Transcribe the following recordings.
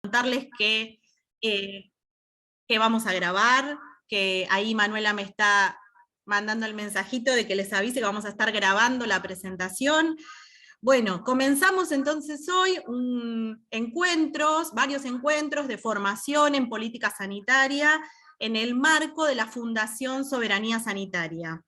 contarles que vamos a grabar, que ahí Manuela me está mandando el mensajito de que les avise que vamos a estar grabando la presentación. Bueno, comenzamos entonces hoy varios encuentros de formación en política sanitaria en el marco de la Fundación Soberanía Sanitaria.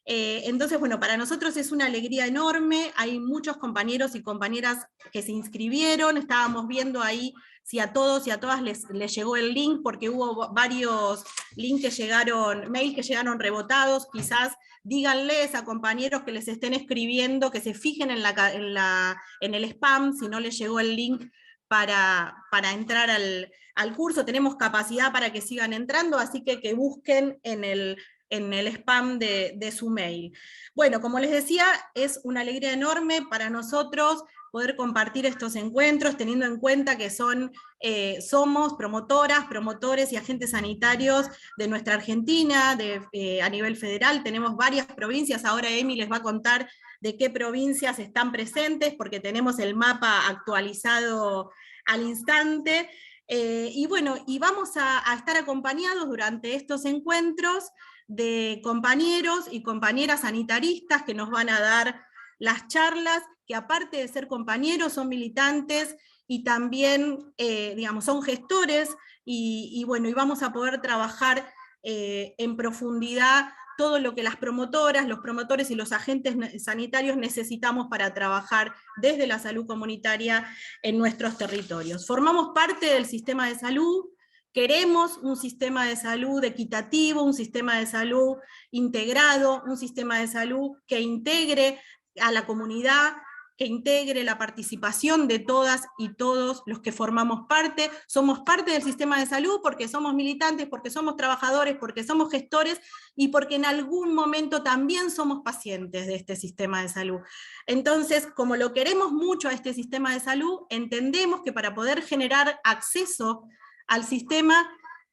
Entonces, bueno, para nosotros es una alegría enorme, hay muchos compañeros y compañeras que se inscribieron, estábamos viendo ahí si a todos y a todas les llegó el link, porque hubo varios links que llegaron, mails que llegaron rebotados, quizás díganles a compañeros que les estén escribiendo, que se fijen en el spam, si no les llegó el link para entrar al curso, tenemos capacidad para que sigan entrando, así que busquen en el spam de su mail. Bueno, como les decía, es una alegría enorme para nosotros poder compartir estos encuentros, teniendo en cuenta que somos promotoras, promotores y agentes sanitarios de nuestra Argentina, a nivel federal, tenemos varias provincias, ahora Emi les va a contar de qué provincias están presentes, porque tenemos el mapa actualizado al instante, y bueno, y vamos a estar acompañados durante estos encuentros de compañeros y compañeras sanitaristas que nos van a dar las charlas, que aparte de ser compañeros son militantes y también, digamos, son gestores, y bueno, y vamos a poder trabajar en profundidad todo lo que las promotoras, los promotores y los agentes sanitarios necesitamos para trabajar desde la salud comunitaria en nuestros territorios. Formamos parte del sistema de salud, queremos un sistema de salud equitativo, un sistema de salud integrado, un sistema de salud que integre a la comunidad, que integre la participación de todas y todos los que formamos parte. Somos parte del sistema de salud porque somos militantes, porque somos trabajadores, porque somos gestores y porque en algún momento también somos pacientes de este sistema de salud. Entonces, como lo queremos mucho a este sistema de salud, entendemos que para poder generar acceso al sistema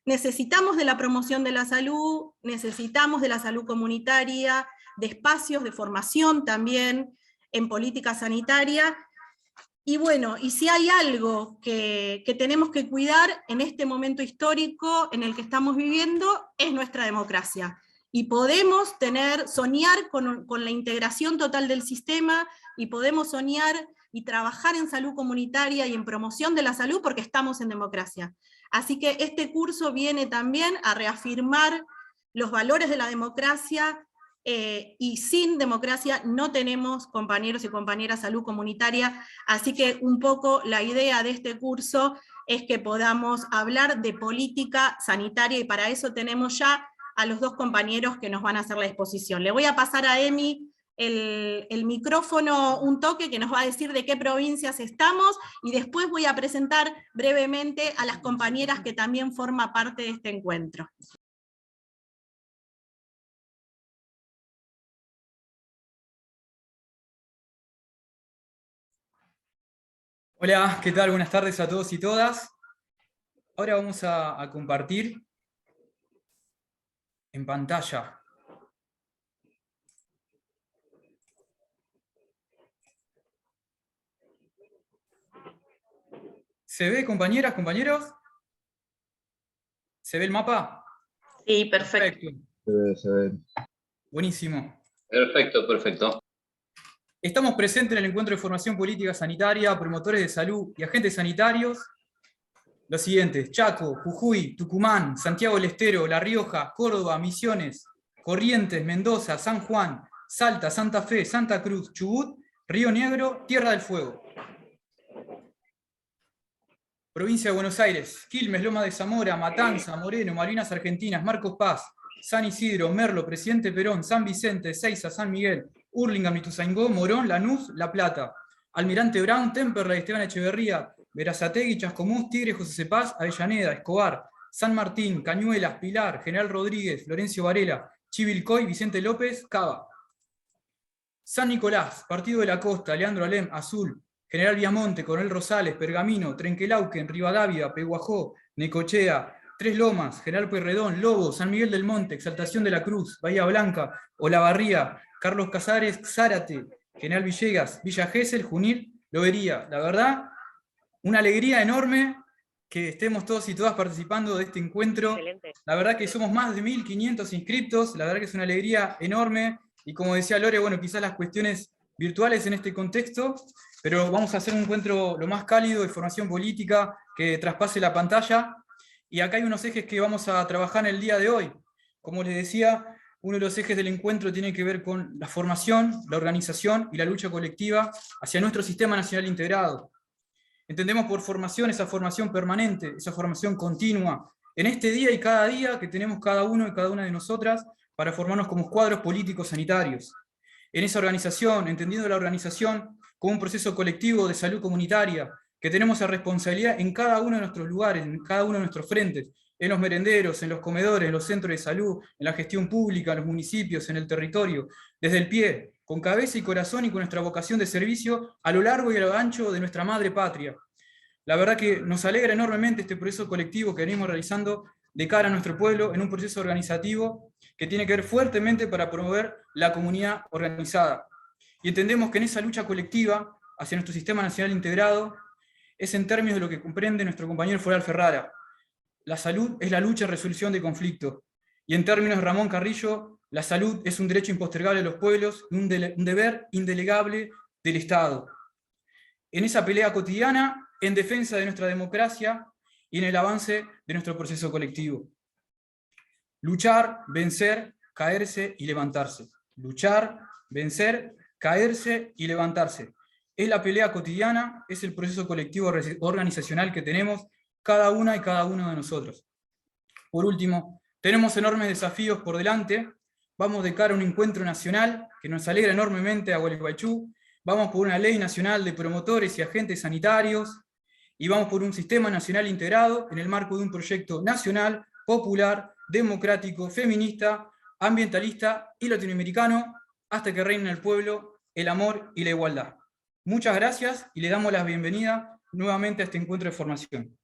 necesitamos de la promoción de la salud, necesitamos de la salud comunitaria, de espacios de formación también en política sanitaria, y bueno, y si hay algo que tenemos que cuidar en este momento histórico en el que estamos viviendo, es nuestra democracia. Y podemos soñar con la integración total del sistema, y podemos soñar y trabajar en salud comunitaria y en promoción de la salud porque estamos en democracia. Así que este curso viene también a reafirmar los valores de la democracia, y sin democracia no tenemos, compañeros y compañeras, salud comunitaria, así que un poco la idea de este curso es que podamos hablar de política sanitaria, y para eso tenemos ya a los dos compañeros que nos van a hacer la exposición. Le voy a pasar a Emi el micrófono un toque, que nos va a decir de qué provincias estamos, y después voy a presentar brevemente a las compañeras que también forman parte de este encuentro. Hola, ¿qué tal? Buenas tardes a todos y todas. Ahora vamos a compartir en pantalla. ¿Se ve, compañeras, compañeros? ¿Se ve el mapa? Sí, perfecto. Se ve. Buenísimo. Perfecto, perfecto. Estamos presentes en el encuentro de formación política sanitaria, promotores de salud y agentes sanitarios. Los siguientes: Chaco, Jujuy, Tucumán, Santiago del Estero, La Rioja, Córdoba, Misiones, Corrientes, Mendoza, San Juan, Salta, Santa Fe, Santa Cruz, Chubut, Río Negro, Tierra del Fuego. Provincia de Buenos Aires: Quilmes, Loma de Zamora, Matanza, Moreno, Malvinas Argentinas, Marcos Paz, San Isidro, Merlo, Presidente Perón, San Vicente, Seiza, San Miguel, Hurlingham, Ituzaingó, Morón, Lanús, La Plata, Almirante Brown, Temperley, Esteban Echeverría, Berazategui, Chascomús, Tigre, José Cepaz, Avellaneda, Escobar, San Martín, Cañuelas, Pilar, General Rodríguez, Florencio Varela, Chivilcoy, Vicente López, Cava. San Nicolás, Partido de la Costa, Leandro Alem, Azul, General Viamonte, Coronel Rosales, Pergamino, Trenquelauquen, Rivadavia, Peguajó, Necochea, Tres Lomas, General Pueyrredón, Lobo, San Miguel del Monte, Exaltación de la Cruz, Bahía Blanca, Olavarría, Carlos Casares, Zárate, General Villegas, Villa Gesell, Junín, Lobería. La verdad, una alegría enorme que estemos todos y todas participando de este encuentro. Excelente. La verdad que somos más de 1.500 inscriptos, la verdad que es una alegría enorme, y como decía Lore, bueno, quizás las cuestiones virtuales en este contexto, pero vamos a hacer un encuentro lo más cálido de formación política, que traspase la pantalla, y acá hay unos ejes que vamos a trabajar en el día de hoy. Como les decía, uno de los ejes del encuentro tiene que ver con la formación, la organización y la lucha colectiva hacia nuestro sistema nacional integrado. Entendemos por formación esa formación permanente, esa formación continua, en este día y cada día que tenemos cada uno y cada una de nosotras para formarnos como cuadros políticos sanitarios. En esa organización, entendiendo la organización como un proceso colectivo de salud comunitaria, que tenemos la responsabilidad en cada uno de nuestros lugares, en cada uno de nuestros frentes, en los merenderos, en los comedores, en los centros de salud, en la gestión pública, en los municipios, en el territorio, desde el pie, con cabeza y corazón y con nuestra vocación de servicio a lo largo y a lo ancho de nuestra madre patria. La verdad que nos alegra enormemente este proceso colectivo que venimos realizando de cara a nuestro pueblo en un proceso organizativo que tiene que ver fuertemente para promover la comunidad organizada. Y entendemos que en esa lucha colectiva hacia nuestro sistema nacional integrado es en términos de lo que comprende nuestro compañero Foral Ferrara. La salud es la lucha en resolución de conflictos. Y en términos de Ramón Carrillo, la salud es un derecho impostergable de los pueblos y un deber indelegable del Estado. En esa pelea cotidiana, en defensa de nuestra democracia y en el avance de nuestro proceso colectivo. Luchar, vencer, caerse y levantarse. Luchar, vencer, caerse y levantarse. Es la pelea cotidiana, es el proceso colectivo organizacional que tenemos cada una y cada uno de nosotros. Por último, tenemos enormes desafíos por delante. Vamos de cara a un encuentro nacional que nos alegra enormemente a Gualeguaychú. Vamos por una ley nacional de promotores y agentes sanitarios, y vamos por un sistema nacional integrado en el marco de un proyecto nacional, popular, democrático, feminista, ambientalista y latinoamericano, hasta que reine en el pueblo el amor y la igualdad. Muchas gracias y le damos la bienvenida nuevamente a este encuentro de formación.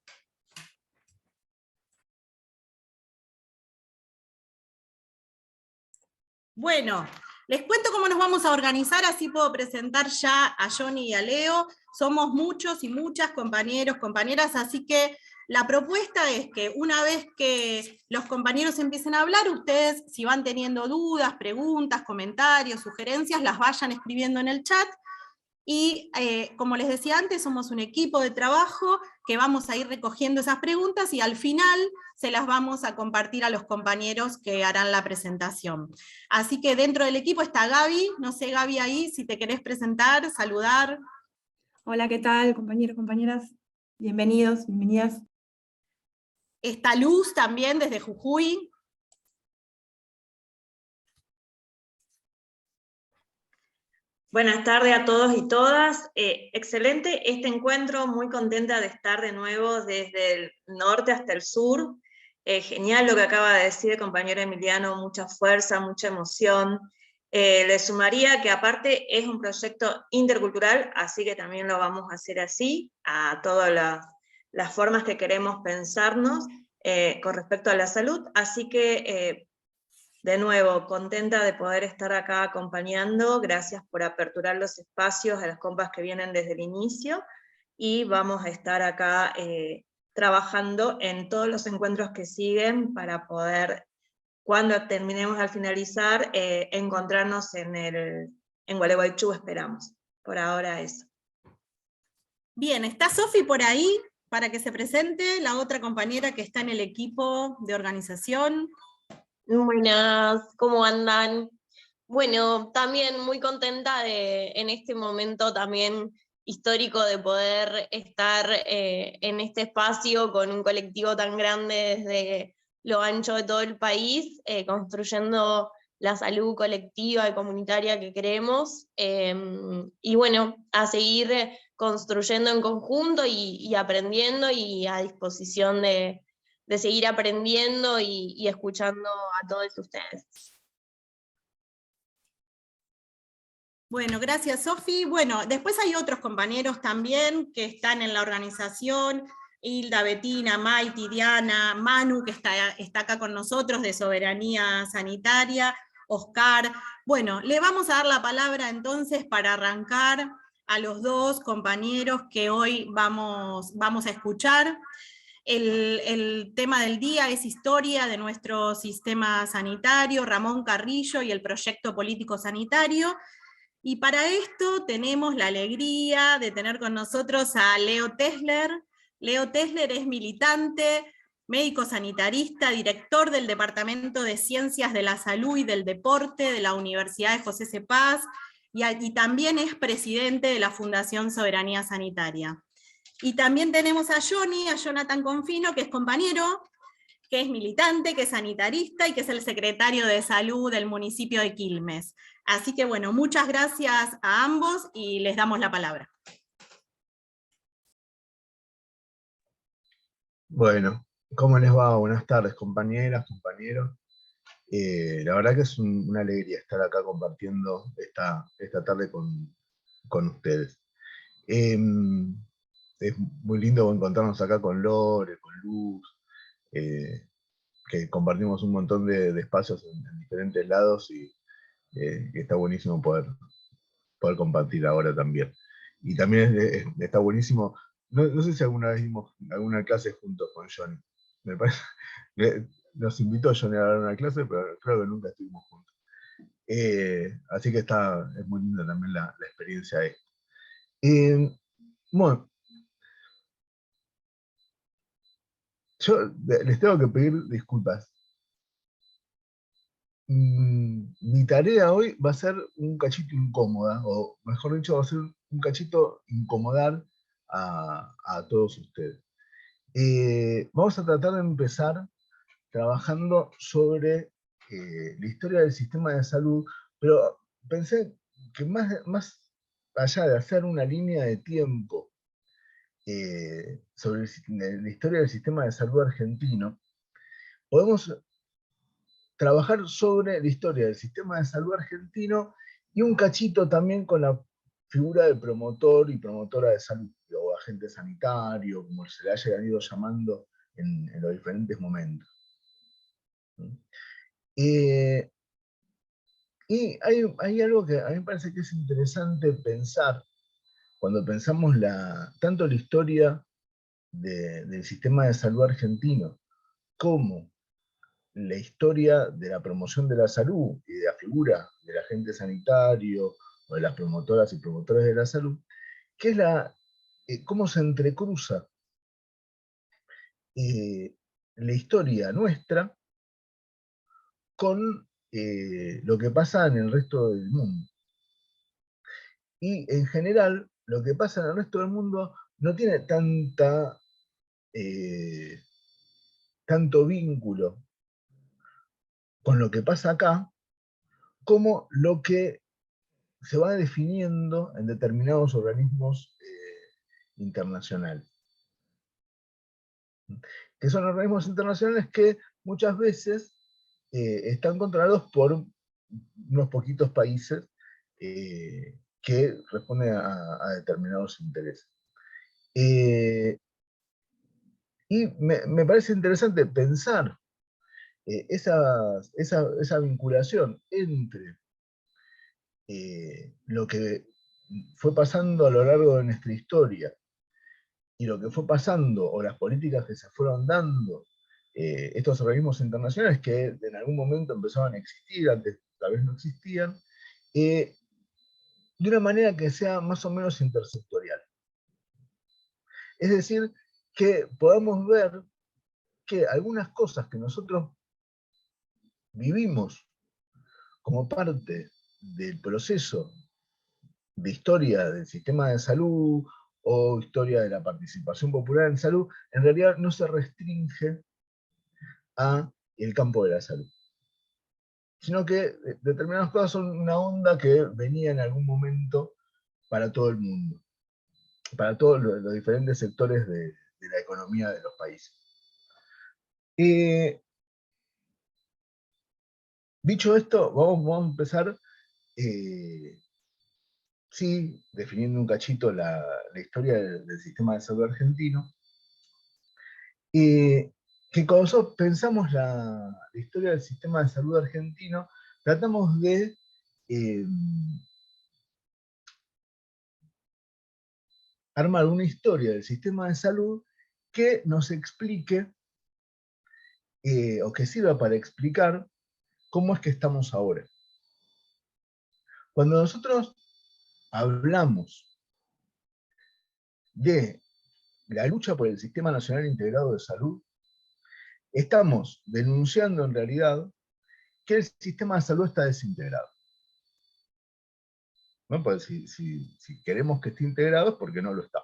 Bueno, les cuento cómo nos vamos a organizar, así puedo presentar ya a Johnny y a Leo. Somos muchos y muchas compañeros, compañeras, así que la propuesta es que una vez que los compañeros empiecen a hablar, ustedes, si van teniendo dudas, preguntas, comentarios, sugerencias, las vayan escribiendo en el chat. Y como les decía antes, somos un equipo de trabajo que vamos a ir recogiendo esas preguntas y al final se las vamos a compartir a los compañeros que harán la presentación. Así que dentro del equipo está Gaby, no sé Gaby ahí, si te querés presentar, saludar. Hola, ¿qué tal, compañeros, compañeras? Bienvenidos, bienvenidas. Está Luz también desde Jujuy. Buenas tardes a todos y todas. Excelente este encuentro, muy contenta de estar de nuevo desde el norte hasta el sur. Genial lo que acaba de decir el compañero Emiliano, mucha fuerza, mucha emoción. Le sumaría que aparte es un proyecto intercultural, así que también lo vamos a hacer así, a todas las formas que queremos pensarnos con respecto a la salud, así que de nuevo, contenta de poder estar acá acompañando, gracias por aperturar los espacios a las compas que vienen desde el inicio, y vamos a estar acá trabajando en todos los encuentros que siguen para poder, cuando terminemos al finalizar, encontrarnos en Gualeguaychú, esperamos. Por ahora eso. Bien, está Sofi por ahí para que se presente, la otra compañera que está en el equipo de organización. Buenas, ¿cómo andan? Bueno, también muy contenta de en este momento también histórico de poder estar en este espacio con un colectivo tan grande desde lo ancho de todo el país, construyendo la salud colectiva y comunitaria que queremos, y bueno, a seguir construyendo en conjunto y aprendiendo y a disposición de seguir aprendiendo y escuchando a todos ustedes. Bueno, gracias Sofi. Bueno, después hay otros compañeros también que están en la organización, Hilda, Betina, Maiti, Diana, Manu, que está acá con nosotros de Soberanía Sanitaria, Oscar. Bueno, le vamos a dar la palabra entonces para arrancar a los dos compañeros que hoy vamos a escuchar. El tema del día es historia de nuestro sistema sanitario, Ramón Carrillo y el proyecto político sanitario. Y para esto tenemos la alegría de tener con nosotros a Leo Tesler. Leo Tesler es militante, médico sanitarista, director del Departamento de Ciencias de la Salud y del Deporte de la Universidad de José C. Paz, y también es presidente de la Fundación Soberanía Sanitaria. Y también tenemos a Jonathan Confino, que es compañero, que es militante, que es sanitarista y que es el secretario de Salud del municipio de Quilmes. Así que bueno, muchas gracias a ambos y les damos la palabra. Bueno, ¿cómo les va? Buenas tardes, compañeras, compañeros. La verdad que es una alegría estar acá compartiendo esta tarde con ustedes. Es muy lindo encontrarnos acá con Lore, con Luz, que compartimos un montón de espacios en diferentes lados y está buenísimo poder compartir ahora también. Y también está buenísimo, no sé si alguna vez dimos alguna clase juntos con Johnny. Me parece, nos invitó a Johnny a dar una clase, pero creo que nunca estuvimos juntos. Así que es muy linda también la experiencia esta. Bueno, yo les tengo que pedir disculpas. Mi tarea hoy va a ser un cachito incómoda, o mejor dicho, va a ser un cachito incomodar a todos ustedes. Vamos a tratar de empezar trabajando sobre la historia del sistema de salud, pero pensé que más allá de hacer una línea de tiempo sobre la historia del sistema de salud argentino, podemos trabajar sobre la historia del sistema de salud argentino y un cachito también con la figura de promotor y promotora de salud, o agente sanitario, como se le haya ido llamando en los diferentes momentos. Y hay algo que a mí me parece que es interesante pensar cuando pensamos tanto la historia del sistema de salud argentino como la historia de la promoción de la salud y de la figura del agente sanitario o de las promotoras y promotores de la salud, que es cómo se entrecruza la historia nuestra con lo que pasa en el resto del mundo. Y en general, lo que pasa en el resto del mundo no tiene tanto vínculo con lo que pasa acá, como lo que se va definiendo en determinados organismos internacionales. Que son organismos internacionales que muchas veces están controlados por unos poquitos países que responden a determinados intereses. Y me parece interesante pensar esa vinculación entre lo que fue pasando a lo largo de nuestra historia y lo que fue pasando, o las políticas que se fueron dando, estos organismos internacionales que en algún momento empezaban a existir, antes tal vez no existían, de una manera que sea más o menos intersectorial. Es decir, que podamos ver que algunas cosas que nosotros vivimos como parte del proceso de historia del sistema de salud o historia de la participación popular en salud, en realidad no se restringe a el campo de la salud, sino que determinadas cosas son una onda que venía en algún momento para todo el mundo, para todos los diferentes sectores de la economía de los países. Dicho esto, vamos a empezar sí, definiendo un cachito la historia del sistema de salud argentino, que cuando nosotros pensamos la historia del sistema de salud argentino, tratamos de armar una historia del sistema de salud que nos explique, o que sirva para explicar cómo es que estamos ahora. Cuando nosotros hablamos de la lucha por el Sistema Nacional Integrado de Salud, estamos denunciando en realidad que el sistema de salud está desintegrado. ¿No? Pues si queremos que esté integrado es porque no lo está.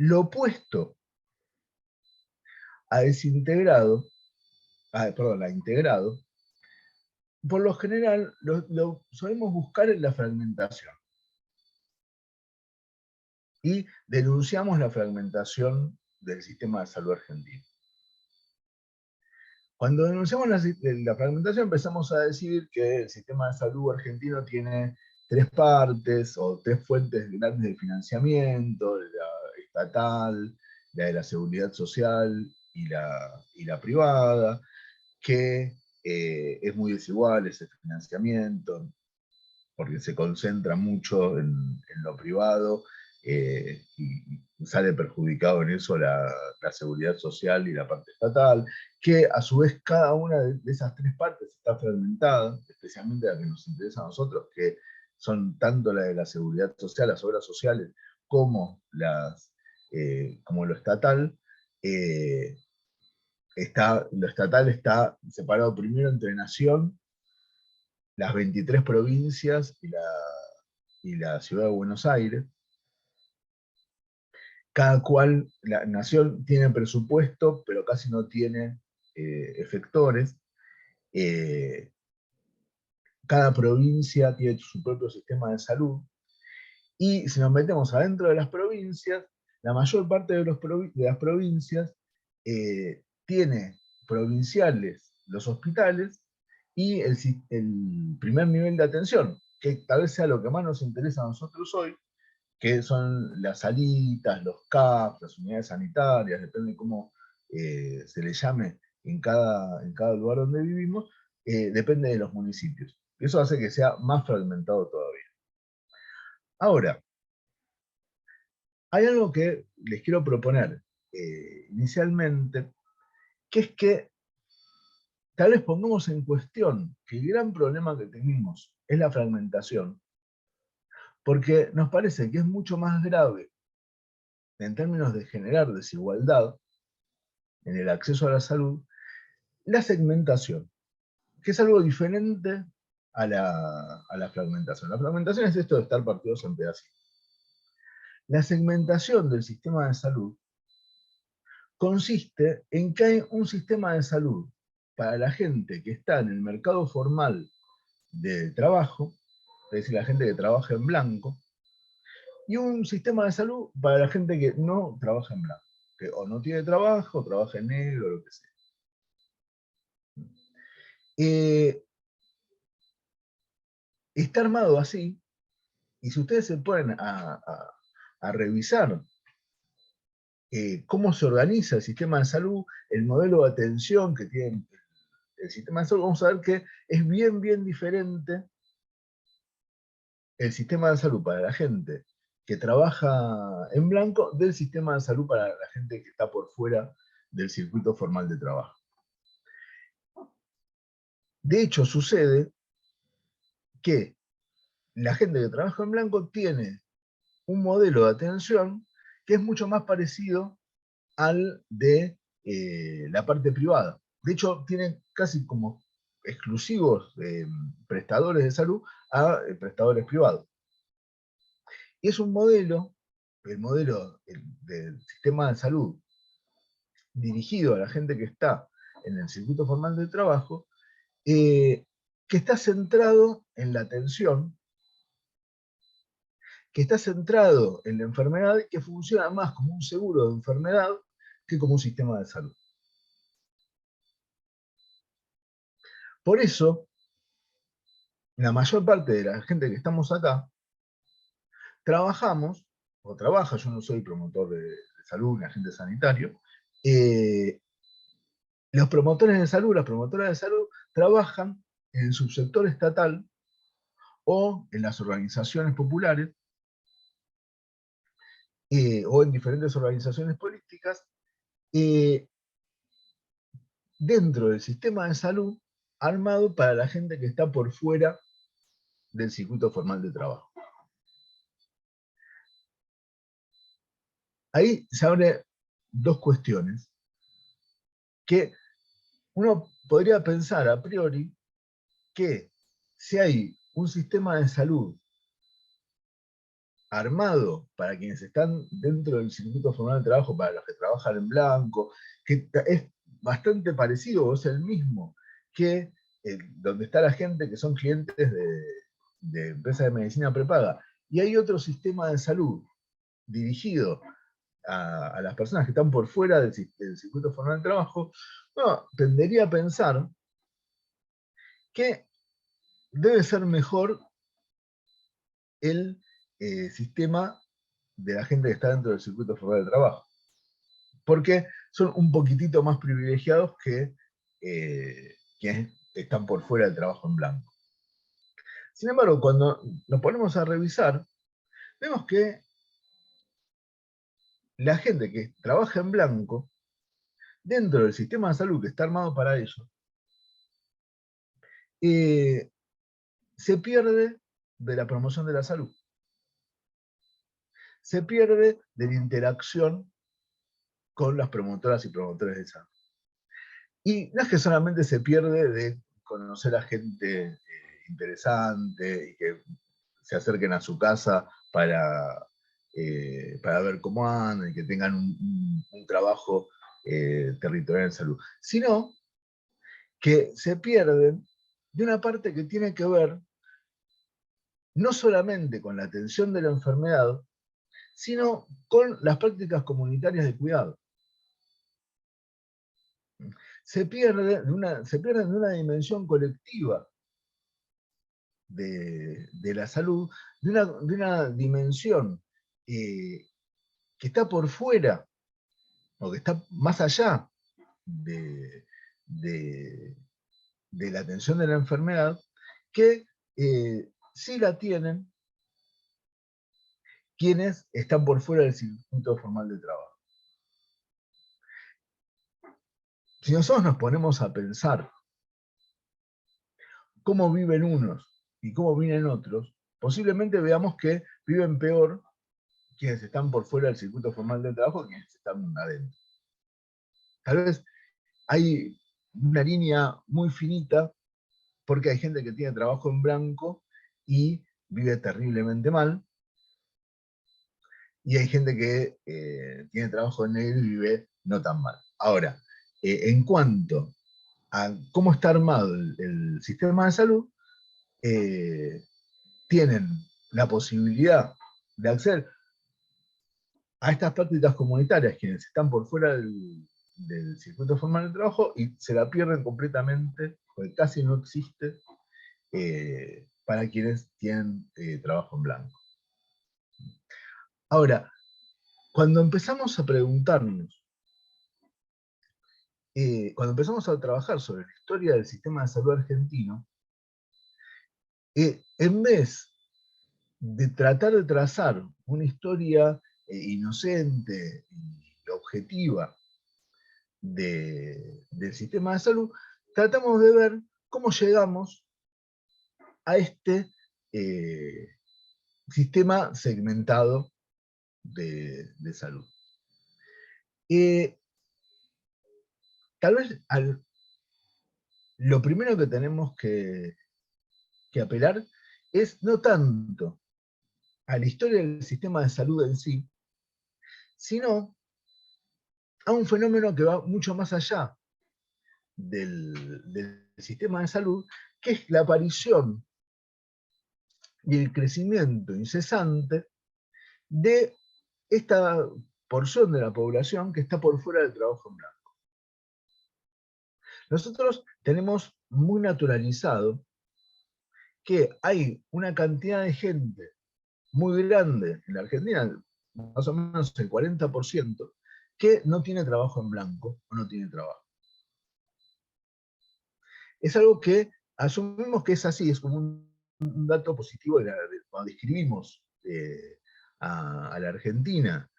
Lo opuesto a desintegrado, a integrado, por lo general lo solemos buscar en la fragmentación. Y denunciamos la fragmentación del sistema de salud argentino. Cuando denunciamos la fragmentación empezamos a decir que el sistema de salud argentino tiene 3 partes o 3 fuentes grandes de financiamiento: la estatal, la de la seguridad social y la privada, que es muy desigual ese financiamiento, porque se concentra mucho en lo privado, y sale perjudicado en eso la seguridad social y la parte estatal, que a su vez cada una de esas 3 partes está fragmentada, especialmente la que nos interesa a nosotros, que son tanto la de la seguridad social, las obras sociales, como lo estatal. Lo estatal está separado primero entre nación, las 23 provincias y la ciudad de Buenos Aires. Cada cual, la nación tiene presupuesto, pero casi no tiene efectores. Cada provincia tiene su propio sistema de salud. Y si nos metemos adentro de las provincias, la mayor parte de las provincias tiene provinciales los hospitales y el primer nivel de atención, que tal vez sea lo que más nos interesa a nosotros hoy, que son las salitas, los CAP, las unidades sanitarias, depende de cómo se le llame en cada lugar donde vivimos, depende de los municipios. Eso hace que sea más fragmentado todavía. Ahora, hay algo que les quiero proponer inicialmente, que es que tal vez pongamos en cuestión que el gran problema que tenemos es la fragmentación, porque nos parece que es mucho más grave en términos de generar desigualdad en el acceso a la salud, la segmentación, que es algo diferente a la fragmentación. La fragmentación es esto de estar partidos en pedacitos. La segmentación del sistema de salud consiste en que hay un sistema de salud para la gente que está en el mercado formal de trabajo, es decir, la gente que trabaja en blanco, y un sistema de salud para la gente que no trabaja en blanco, que o no tiene trabajo, o trabaja en negro, o lo que sea. Está armado así, y si ustedes se ponen a revisar cómo se organiza el sistema de salud, el modelo de atención que tiene el sistema de salud, vamos a ver que es bien, bien diferente el sistema de salud para la gente que trabaja en blanco del sistema de salud para la gente que está por fuera del circuito formal de trabajo. De hecho, sucede que la gente que trabaja en blanco tiene un modelo de atención que es mucho más parecido al de la parte privada. De hecho, tienen casi como exclusivos prestadores de salud a prestadores privados. Y es un modelo, el modelo del sistema de salud dirigido a la gente que está en el circuito formal de trabajo, que está centrado en la atención, que está centrado en la enfermedad y que funciona más como un seguro de enfermedad que como un sistema de salud. Por eso, la mayor parte de la gente que estamos acá, trabajamos, o trabaja, yo no soy promotor de salud ni agente sanitario, los promotores de salud, las promotoras de salud, trabajan en el subsector estatal o en las organizaciones populares o en diferentes organizaciones políticas, dentro del sistema de salud armado para la gente que está por fuera del circuito formal de trabajo. Ahí se abren dos cuestiones que uno podría pensar a priori que si hay un sistema de salud armado para quienes están dentro del circuito formal de trabajo, para los que trabajan en blanco, que es bastante parecido o es el mismo que donde está la gente que son clientes de empresas de medicina prepaga, y hay otro sistema de salud dirigido a las personas que están por fuera del circuito formal de trabajo, bueno, tendería a pensar que debe ser mejor el sistema de la gente que está dentro del circuito formal de trabajo, porque son un poquitito más privilegiados que quienes están por fuera del trabajo en blanco. Sin embargo, cuando nos ponemos a revisar, vemos que la gente que trabaja en blanco, dentro del sistema de salud que está armado para ello, se pierde de la promoción de la salud. Se pierde de la interacción con las promotoras y promotores de salud. Y no es que solamente se pierde de conocer a gente interesante y que se acerquen a su casa para ver cómo andan y que tengan un trabajo territorial en salud, sino que se pierden de una parte que tiene que ver no solamente con la atención de la enfermedad, sino con las prácticas comunitarias de cuidado. Se pierden de una dimensión colectiva de la salud, de una dimensión que está por fuera, o que está más allá de la atención de la enfermedad, que sí la tienen quienes están por fuera del circuito formal de trabajo. Si nosotros nos ponemos a pensar cómo viven unos y cómo viven otros, posiblemente veamos que viven peor quienes están por fuera del circuito formal de trabajo que quienes están adentro. Tal vez hay una línea muy finita, porque hay gente que tiene trabajo en blanco y vive terriblemente mal, y hay gente que tiene trabajo en negro y vive no tan mal. Ahora, en cuanto a cómo está armado el sistema de salud, tienen la posibilidad de acceder a estas prácticas comunitarias quienes están por fuera del circuito formal de trabajo y se la pierden completamente, porque casi no existe para quienes tienen trabajo en blanco. Ahora, cuando empezamos a preguntarnos, cuando empezamos a trabajar sobre la historia del sistema de salud argentino, en vez de tratar de trazar una historia inocente y objetiva del sistema de salud, tratamos de ver cómo llegamos a este sistema segmentado de salud. Tal vez lo primero que tenemos que apelar es no tanto a la historia del sistema de salud en sí, sino a un fenómeno que va mucho más allá del sistema de salud, que es la aparición y el crecimiento incesante de esta porción de la población que está por fuera del trabajo en blanco. Nosotros tenemos muy naturalizado que hay una cantidad de gente muy grande en la Argentina, más o menos el 40%, que no tiene trabajo en blanco o no tiene trabajo. Es algo que asumimos que es así, es como un dato positivo cuando describimos a la Argentina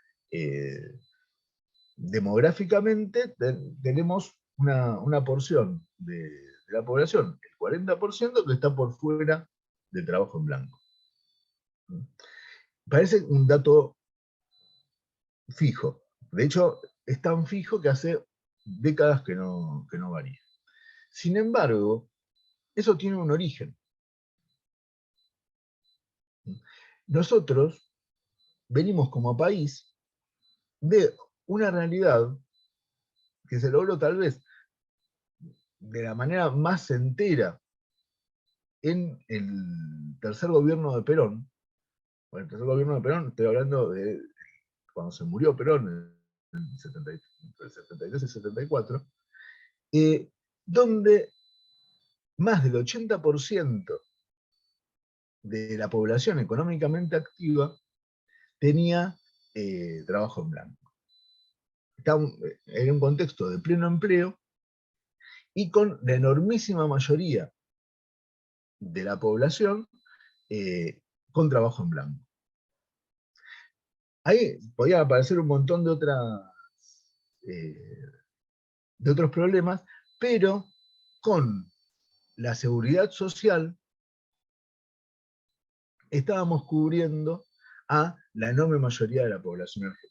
demográficamente tenemos una porción de la población, el 40%, que está por fuera del trabajo en blanco. Parece un dato fijo. De hecho, es tan fijo que hace décadas que no varía. Sin embargo, eso tiene un origen. Nosotros venimos como país de una realidad que se logró tal vez de la manera más entera en el tercer gobierno de Perón. Bueno, el tercer gobierno de Perón, estoy hablando de cuando se murió Perón, en el 73 y 74, donde más del 80% de la población económicamente activa tenía trabajo en blanco. Era un contexto de pleno empleo y con la enormísima mayoría de la población con trabajo en blanco. Ahí podía aparecer un montón de otros problemas, pero con la seguridad social estábamos cubriendo a la enorme mayoría de la población argentina.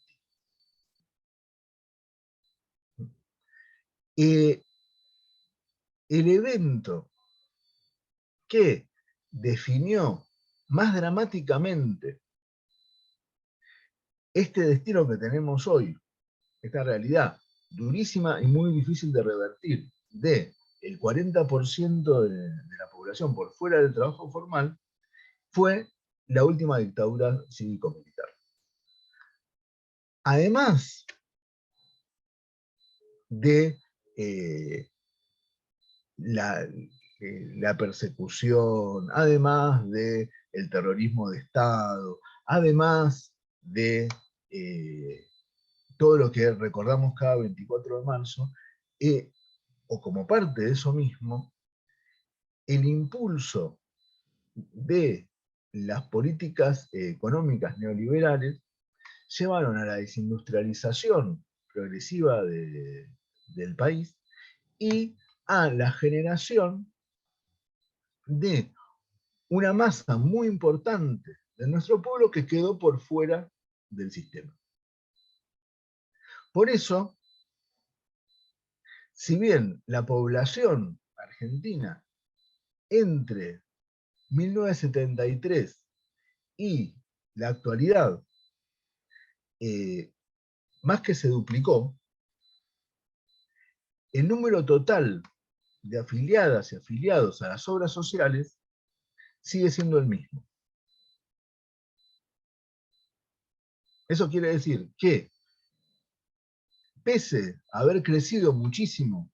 El evento que definió más dramáticamente este destino que tenemos hoy, esta realidad durísima y muy difícil de revertir, de el 40% de la población por fuera del trabajo formal, fue la última dictadura cívico-militar. Además de la persecución, además del terrorismo de Estado, además de todo lo que recordamos cada 24 de marzo, o como parte de eso mismo, el impulso de las políticas económicas neoliberales llevaron a la desindustrialización progresiva del país y a la generación de una masa muy importante de nuestro pueblo que quedó por fuera del sistema. Por eso, si bien la población argentina entre 1973 y la actualidad más que se duplicó, el número total de afiliadas y afiliados a las obras sociales sigue siendo el mismo. Eso quiere decir que, pese a haber crecido muchísimo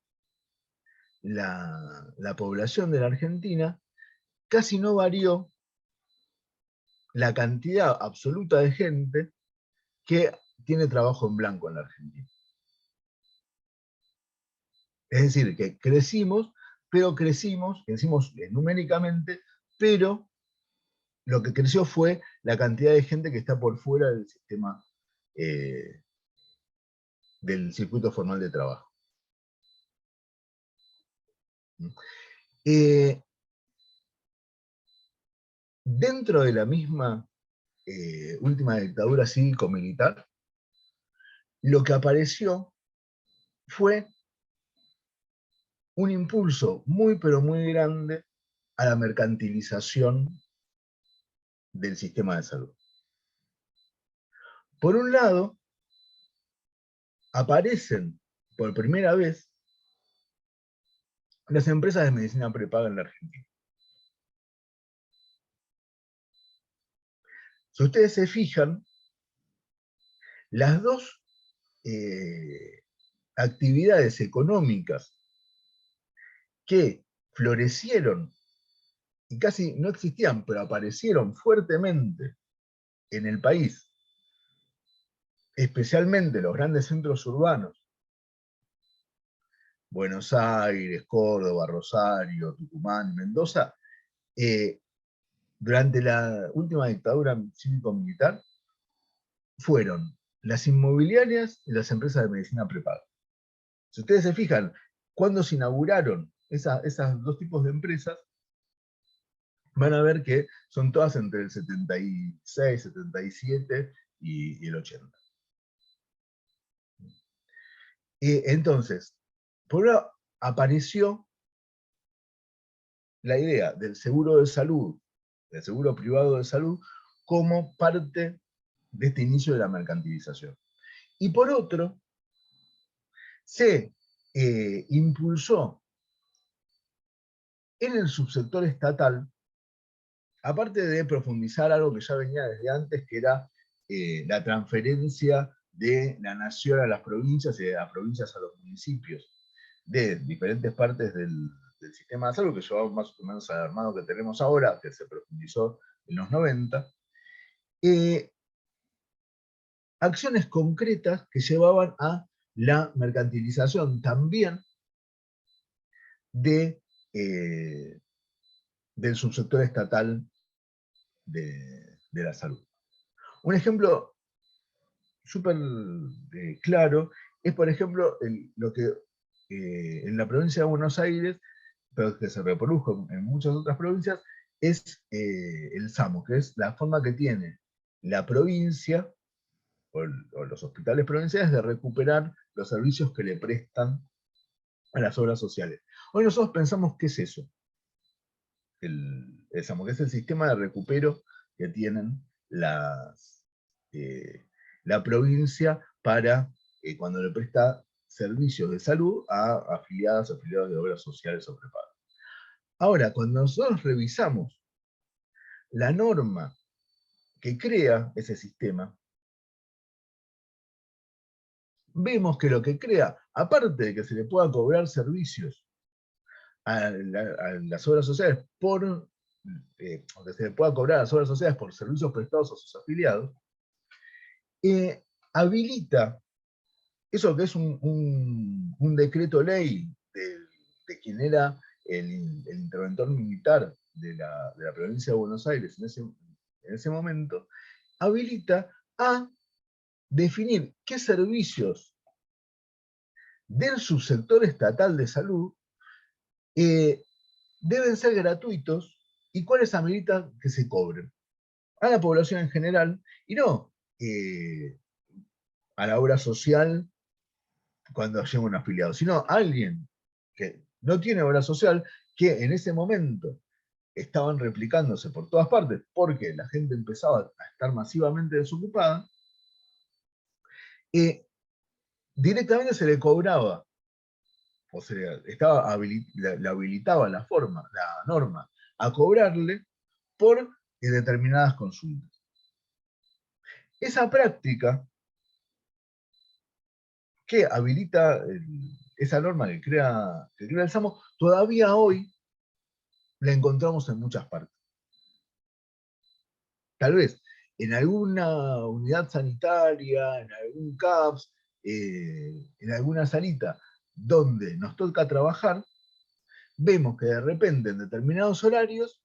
la población de la Argentina, casi no varió la cantidad absoluta de gente que tiene trabajo en blanco en la Argentina. Es decir, que crecimos numéricamente, pero lo que creció fue la cantidad de gente que está por fuera del sistema, del circuito formal de trabajo. Dentro de la misma última dictadura cívico-militar, lo que apareció fue un impulso muy pero muy grande a la mercantilización del sistema de salud. Por un lado, aparecen por primera vez las empresas de medicina prepaga en la Argentina. Si ustedes se fijan, las dos actividades económicas que florecieron y casi no existían, pero aparecieron fuertemente en el país, especialmente los grandes centros urbanos, Buenos Aires, Córdoba, Rosario, Tucumán, Mendoza, durante la última dictadura cívico-militar, fueron las inmobiliarias y las empresas de medicina prepaga. Si ustedes se fijan, cuando se inauguraron esas dos tipos de empresas, van a ver que son todas entre el 76, 77 y el 80. Entonces, por un lado, apareció la idea del seguro de salud, del seguro privado de salud, como parte de este inicio de la mercantilización. Y por otro, se impulsó en el subsector estatal, aparte de profundizar algo que ya venía desde antes, que era la transferencia de la nación a las provincias y de las provincias a los municipios, de diferentes partes del sistema de salud, que llevamos más o menos al armado que tenemos ahora, que se profundizó en los 90, acciones concretas que llevaban a la mercantilización también del subsector estatal de la salud. Un ejemplo súper claro es, por ejemplo, lo que en la provincia de Buenos Aires, pero que se reprodujo en muchas otras provincias, es el SAMO, que es la forma que tiene la provincia o los hospitales provinciales de recuperar los servicios que le prestan a las obras sociales. Hoy nosotros pensamos, ¿qué es eso? El SAMO, que es el sistema de recupero que tienen la provincia para cuando le presta servicios de salud a afiliadas o afiliados de obras sociales o prepagas. Ahora, cuando nosotros revisamos la norma que crea ese sistema, vemos que lo que crea, aparte de que se le pueda cobrar servicios a las obras sociales que se le pueda cobrar a las obras sociales por servicios prestados a sus afiliados, habilita eso que es un decreto ley de quien era el interventor militar de la provincia de Buenos Aires en ese momento, habilita a definir qué servicios del subsector estatal de salud deben ser gratuitos y cuáles habilita que se cobren a la población en general y no a la obra social cuando llega un afiliado, sino a alguien que no tiene obra social, que en ese momento estaban replicándose por todas partes porque la gente empezaba a estar masivamente desocupada, directamente se le cobraba, o sea, le habilitaba la norma, a cobrarle por determinadas consultas. Esa práctica que habilita esa norma que crea el SAMO, todavía hoy la encontramos en muchas partes. Tal vez en alguna unidad sanitaria, en algún CAPS, en alguna salita donde nos toca trabajar, vemos que de repente en determinados horarios,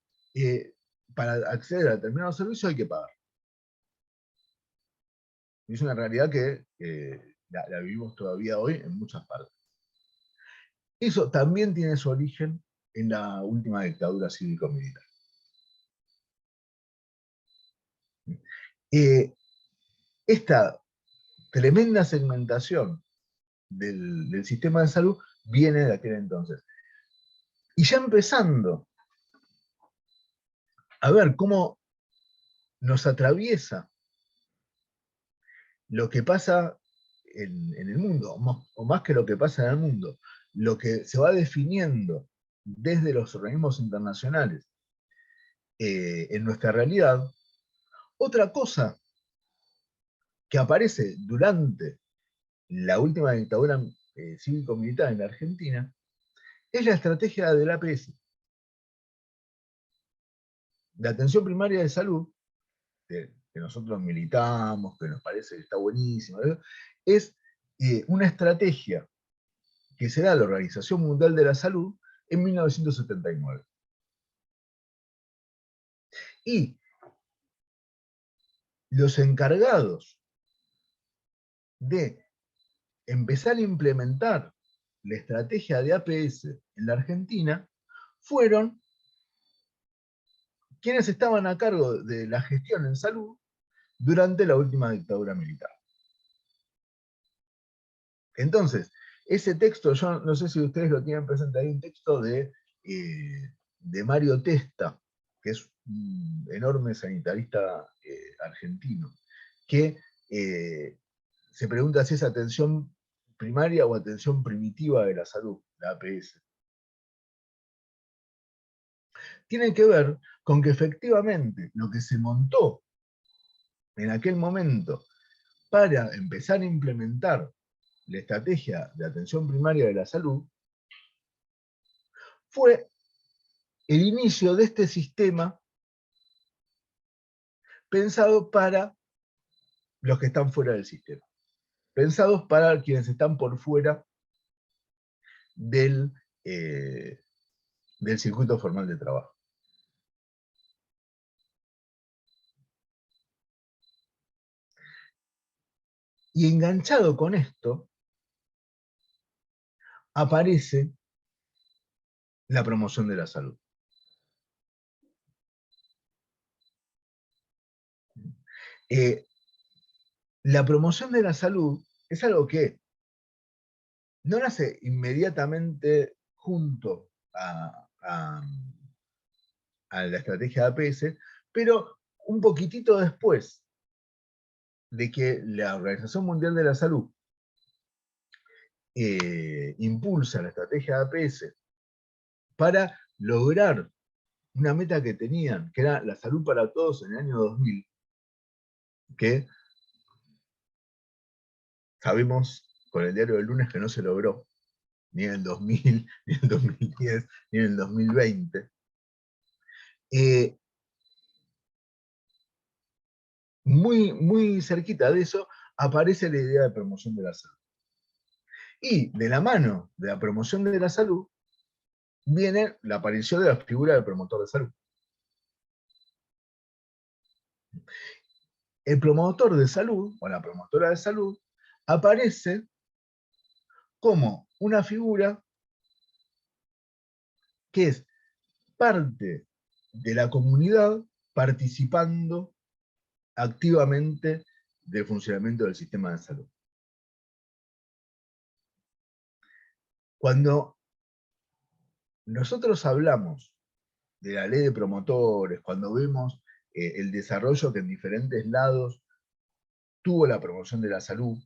para acceder a determinados servicios hay que pagar. Y es una realidad que la vivimos todavía hoy en muchas partes. Eso también tiene su origen en la última dictadura cívico-militar. Esta tremenda segmentación del sistema de salud viene de aquel entonces. Y ya empezando a ver cómo nos atraviesa lo que pasa en el mundo, o más que lo que pasa en el mundo, lo que se va definiendo desde los organismos internacionales en nuestra realidad, otra cosa que aparece durante la última dictadura cívico-militar en la Argentina es la estrategia del APS. La atención primaria de salud, que nosotros militamos, que nos parece que está buenísimo, es una estrategia que se da a la Organización Mundial de la Salud en 1979. Y los encargados de empezar a implementar la estrategia de APS en la Argentina fueron quienes estaban a cargo de la gestión en salud durante la última dictadura militar. Entonces, ese texto, yo no sé si ustedes lo tienen presente, hay un texto de Mario Testa, que es un enorme sanitarista argentino, que se pregunta si es atención primaria o atención primitiva de la salud, la APS. Tiene que ver con que efectivamente lo que se montó en aquel momento para empezar a implementar la estrategia de atención primaria de la salud fue el inicio de este sistema pensado para los que están fuera del sistema, pensados para quienes están por fuera del circuito formal de trabajo. Y enganchado con esto, aparece la promoción de la salud. La promoción de la salud es algo que no nace inmediatamente junto a la estrategia de APS, pero un poquitito después de que la Organización Mundial de la Salud impulsa la estrategia de APS para lograr una meta que tenían, que era la salud para todos en el año 2000, que sabemos con el diario del lunes que no se logró, ni en el 2000, ni en el 2010, ni en el 2020. Muy cerquita de eso aparece la idea de promoción de la salud. Y de la mano de la promoción de la salud viene la aparición de la figura del promotor de salud. El promotor de salud, o la promotora de salud, aparece como una figura que es parte de la comunidad participando activamente del funcionamiento del sistema de salud. Cuando nosotros hablamos de la ley de promotores, cuando vemos el desarrollo que en diferentes lados tuvo la promoción de la salud,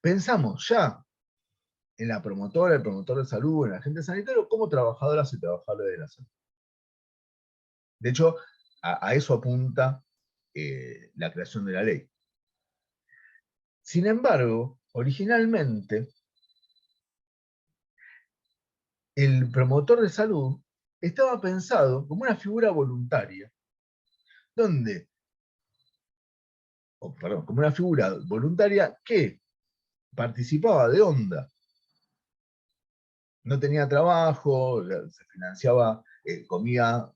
pensamos ya en la promotora, el promotor de salud, en el agente sanitario, como trabajadoras y trabajadores de la salud. De hecho, a eso apunta la creación de la ley. Sin embargo, originalmente, el promotor de salud estaba pensado como una figura voluntaria, como una figura voluntaria que participaba de onda. No tenía trabajo, se financiaba, comía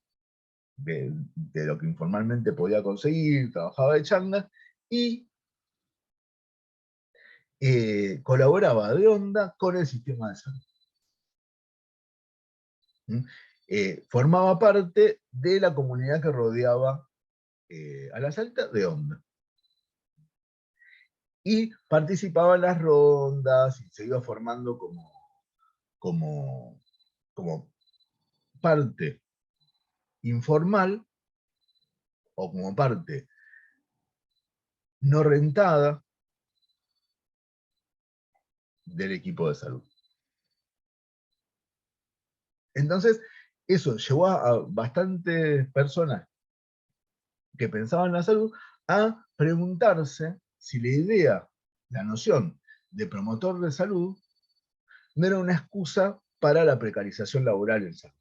de lo que informalmente podía conseguir, trabajaba de changa y colaboraba de onda con el sistema de salud. Formaba parte de la comunidad que rodeaba a la Salta de onda. Y participaba en las rondas y se iba formando como parte informal o como parte no rentada del equipo de salud. Entonces, eso llevó a bastantes personas que pensaban en la salud a preguntarse si la idea, la noción de promotor de salud no era una excusa para la precarización laboral en salud,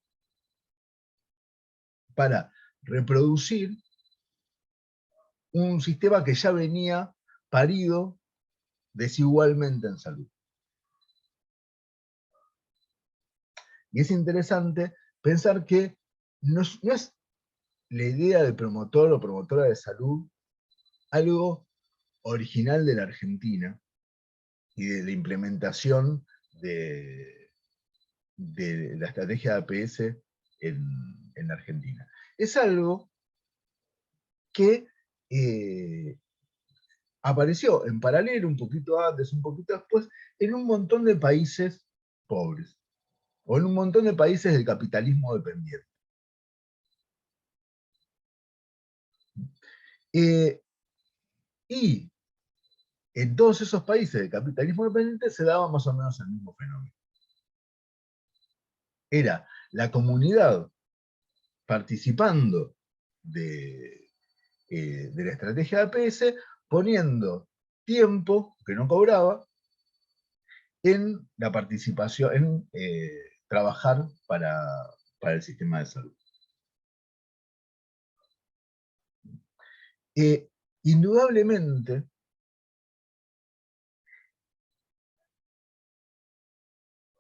para reproducir un sistema que ya venía parido desigualmente en salud. Y es interesante pensar que no es la idea de promotor o promotora de salud algo original de la Argentina y de la implementación de la estrategia de APS en la Argentina. Es algo que apareció en paralelo, un poquito antes, un poquito después, en un montón de países pobres, o en un montón de países del capitalismo dependiente. Y en todos esos países del capitalismo dependiente se daba más o menos el mismo fenómeno. Era la comunidad participando de la estrategia de APS, poniendo tiempo que no cobraba en la participación, en trabajar para el sistema de salud. Indudablemente,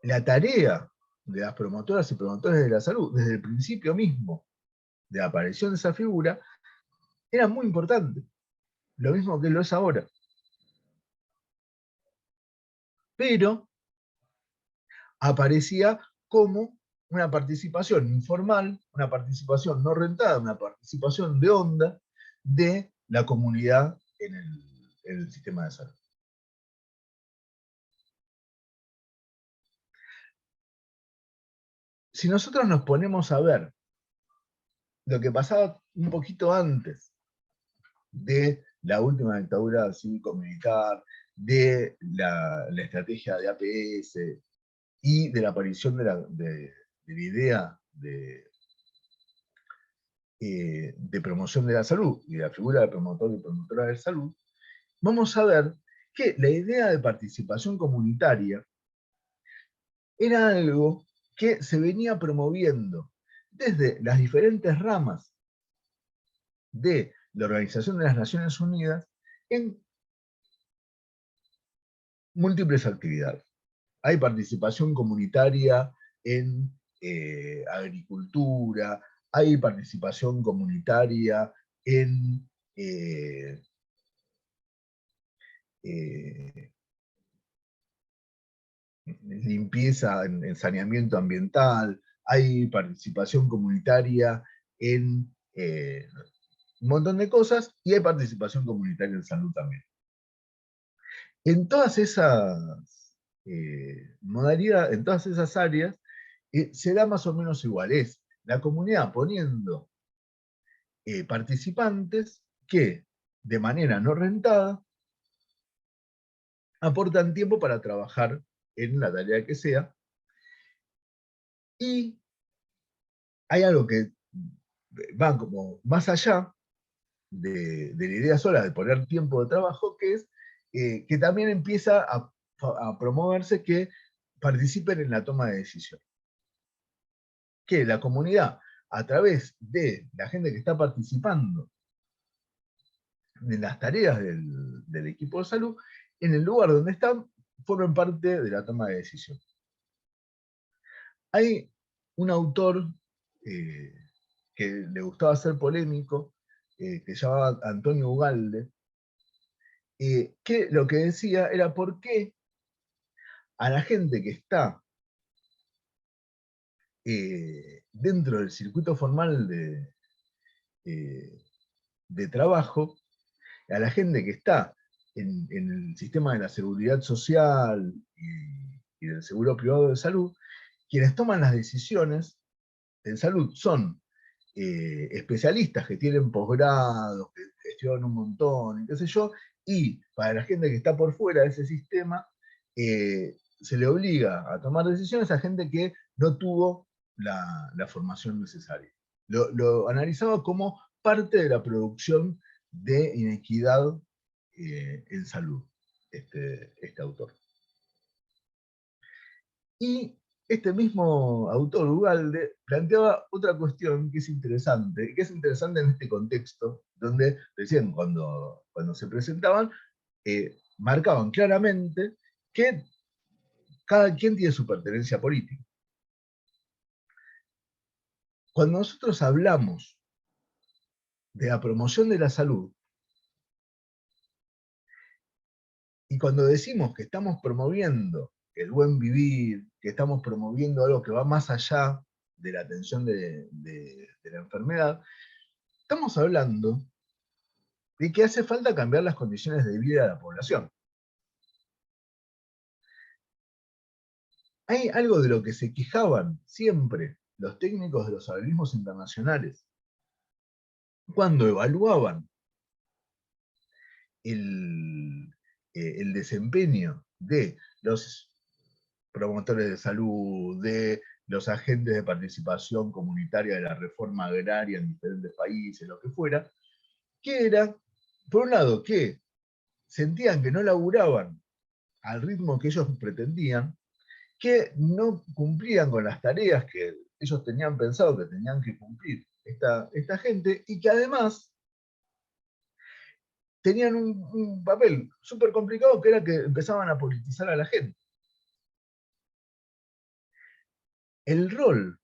la tarea de las promotoras y promotores de la salud, desde el principio mismo de la aparición de esa figura, era muy importante, lo mismo que lo es ahora. Pero aparecía como una participación informal, una participación no rentada, una participación de onda de la comunidad en el sistema de salud. Si nosotros nos ponemos a ver lo que pasaba un poquito antes de la última dictadura cívico-militar, de la estrategia de APS y de la aparición de la idea de promoción de la salud y de la figura de promotor y promotora de salud, vamos a ver que la idea de participación comunitaria era algo que se venía promoviendo desde las diferentes ramas de la Organización de las Naciones Unidas en múltiples actividades. Hay participación comunitaria en agricultura, hay participación comunitaria en limpieza, en saneamiento ambiental, hay participación comunitaria en un montón de cosas, y hay participación comunitaria en salud también. En todas esas modalidades, en todas esas áreas, se da más o menos igual. Es la comunidad poniendo participantes que, de manera no rentada, aportan tiempo para trabajar en la tarea que sea. Y hay algo que va como más allá de la idea sola de poner tiempo de trabajo, que es que también empieza a promoverse que participen en la toma de decisiones. Que la comunidad, a través de la gente que está participando en las tareas del equipo de salud, en el lugar donde están, formen parte de la toma de decisiones. Hay un autor que le gustaba ser polémico, que se llamaba Antonio Ugalde, que lo que decía era por qué a la gente que está dentro del circuito formal de trabajo, a la gente que está en el sistema de la seguridad social y del seguro privado de salud, quienes toman las decisiones en salud son especialistas que tienen posgrados, que estudian un montón, y qué sé yo, y para la gente que está por fuera de ese sistema, se le obliga a tomar decisiones a gente que no tuvo la formación necesaria. Lo analizaba como parte de la producción de inequidad en salud, este autor. Y este mismo autor, Ugalde, planteaba otra cuestión que es interesante en este contexto, donde recién cuando se presentaban, marcaban claramente que cada quien tiene su pertenencia política. Cuando nosotros hablamos de la promoción de la salud, Y cuando decimos que estamos promoviendo el buen vivir, que estamos promoviendo algo que va más allá de la atención de la enfermedad, estamos hablando de que hace falta cambiar las condiciones de vida de la población. Hay algo de lo que se quejaban siempre los técnicos de los organismos internacionales cuando evaluaban el desempeño de los promotores de salud, de los agentes de participación comunitaria de la reforma agraria en diferentes países, lo que fuera, que era, por un lado, que sentían que no laburaban al ritmo que ellos pretendían, que no cumplían con las tareas que ellos tenían pensado que tenían que cumplir esta gente, y que además tenían un papel súper complicado, que era que empezaban a politizar a la gente. El rol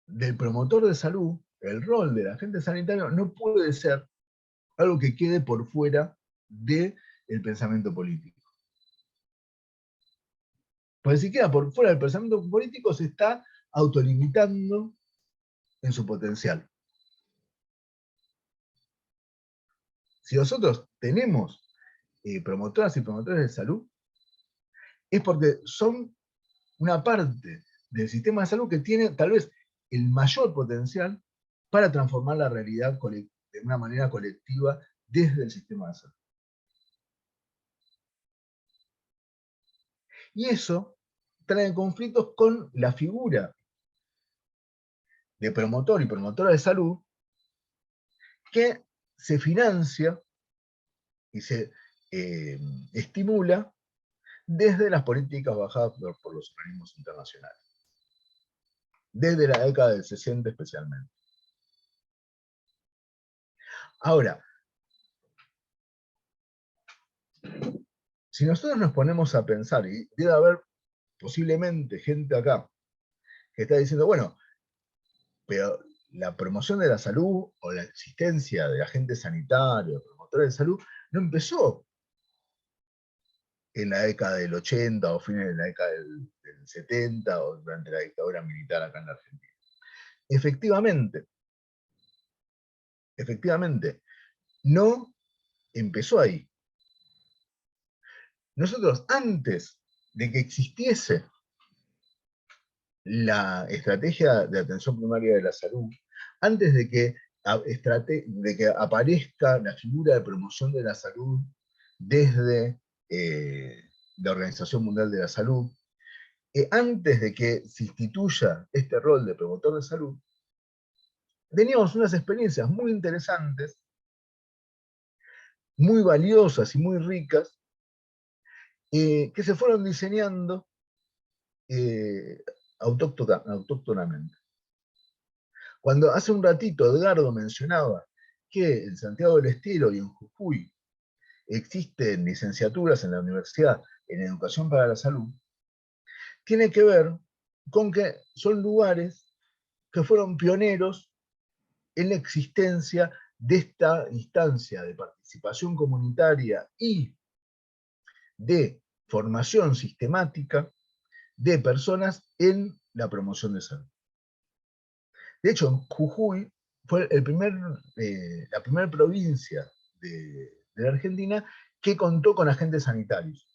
del promotor de salud, el rol del agente sanitario, no puede ser algo que quede por fuera del pensamiento político. Porque si queda por fuera del pensamiento político, se está autolimitando en su potencial. Si nosotros tenemos promotoras y promotores de salud, es porque son una parte del sistema de salud que tiene tal vez el mayor potencial para transformar la realidad de una manera colectiva desde el sistema de salud. Y eso trae conflictos con la figura de promotor y promotora de salud, que se financia y se estimula desde las políticas bajadas por los organismos internacionales, desde la década del 60 especialmente. Ahora, si nosotros nos ponemos a pensar, y debe haber posiblemente gente acá que está diciendo, bueno, pero la promoción de la salud o la existencia de agentes sanitarios, promotores de salud, no empezó en la década del 80 o fines de la década del 70 o durante la dictadura militar acá en la Argentina. Efectivamente, no empezó ahí. Nosotros, antes de que existiese la estrategia de atención primaria de la salud, antes de que aparezca la figura de promoción de la salud desde la Organización Mundial de la Salud, antes de que se instituya este rol de promotor de salud, teníamos unas experiencias muy interesantes, muy valiosas y muy ricas, que se fueron diseñando autóctonamente. Cuando hace un ratito Edgardo mencionaba que en Santiago del Estero y en Jujuy existen licenciaturas en la universidad en educación para la salud, tiene que ver con que son lugares que fueron pioneros en la existencia de esta instancia de participación comunitaria y de formación sistemática de personas en la promoción de salud. De hecho, Jujuy fue la primera provincia de la Argentina que contó con agentes sanitarios.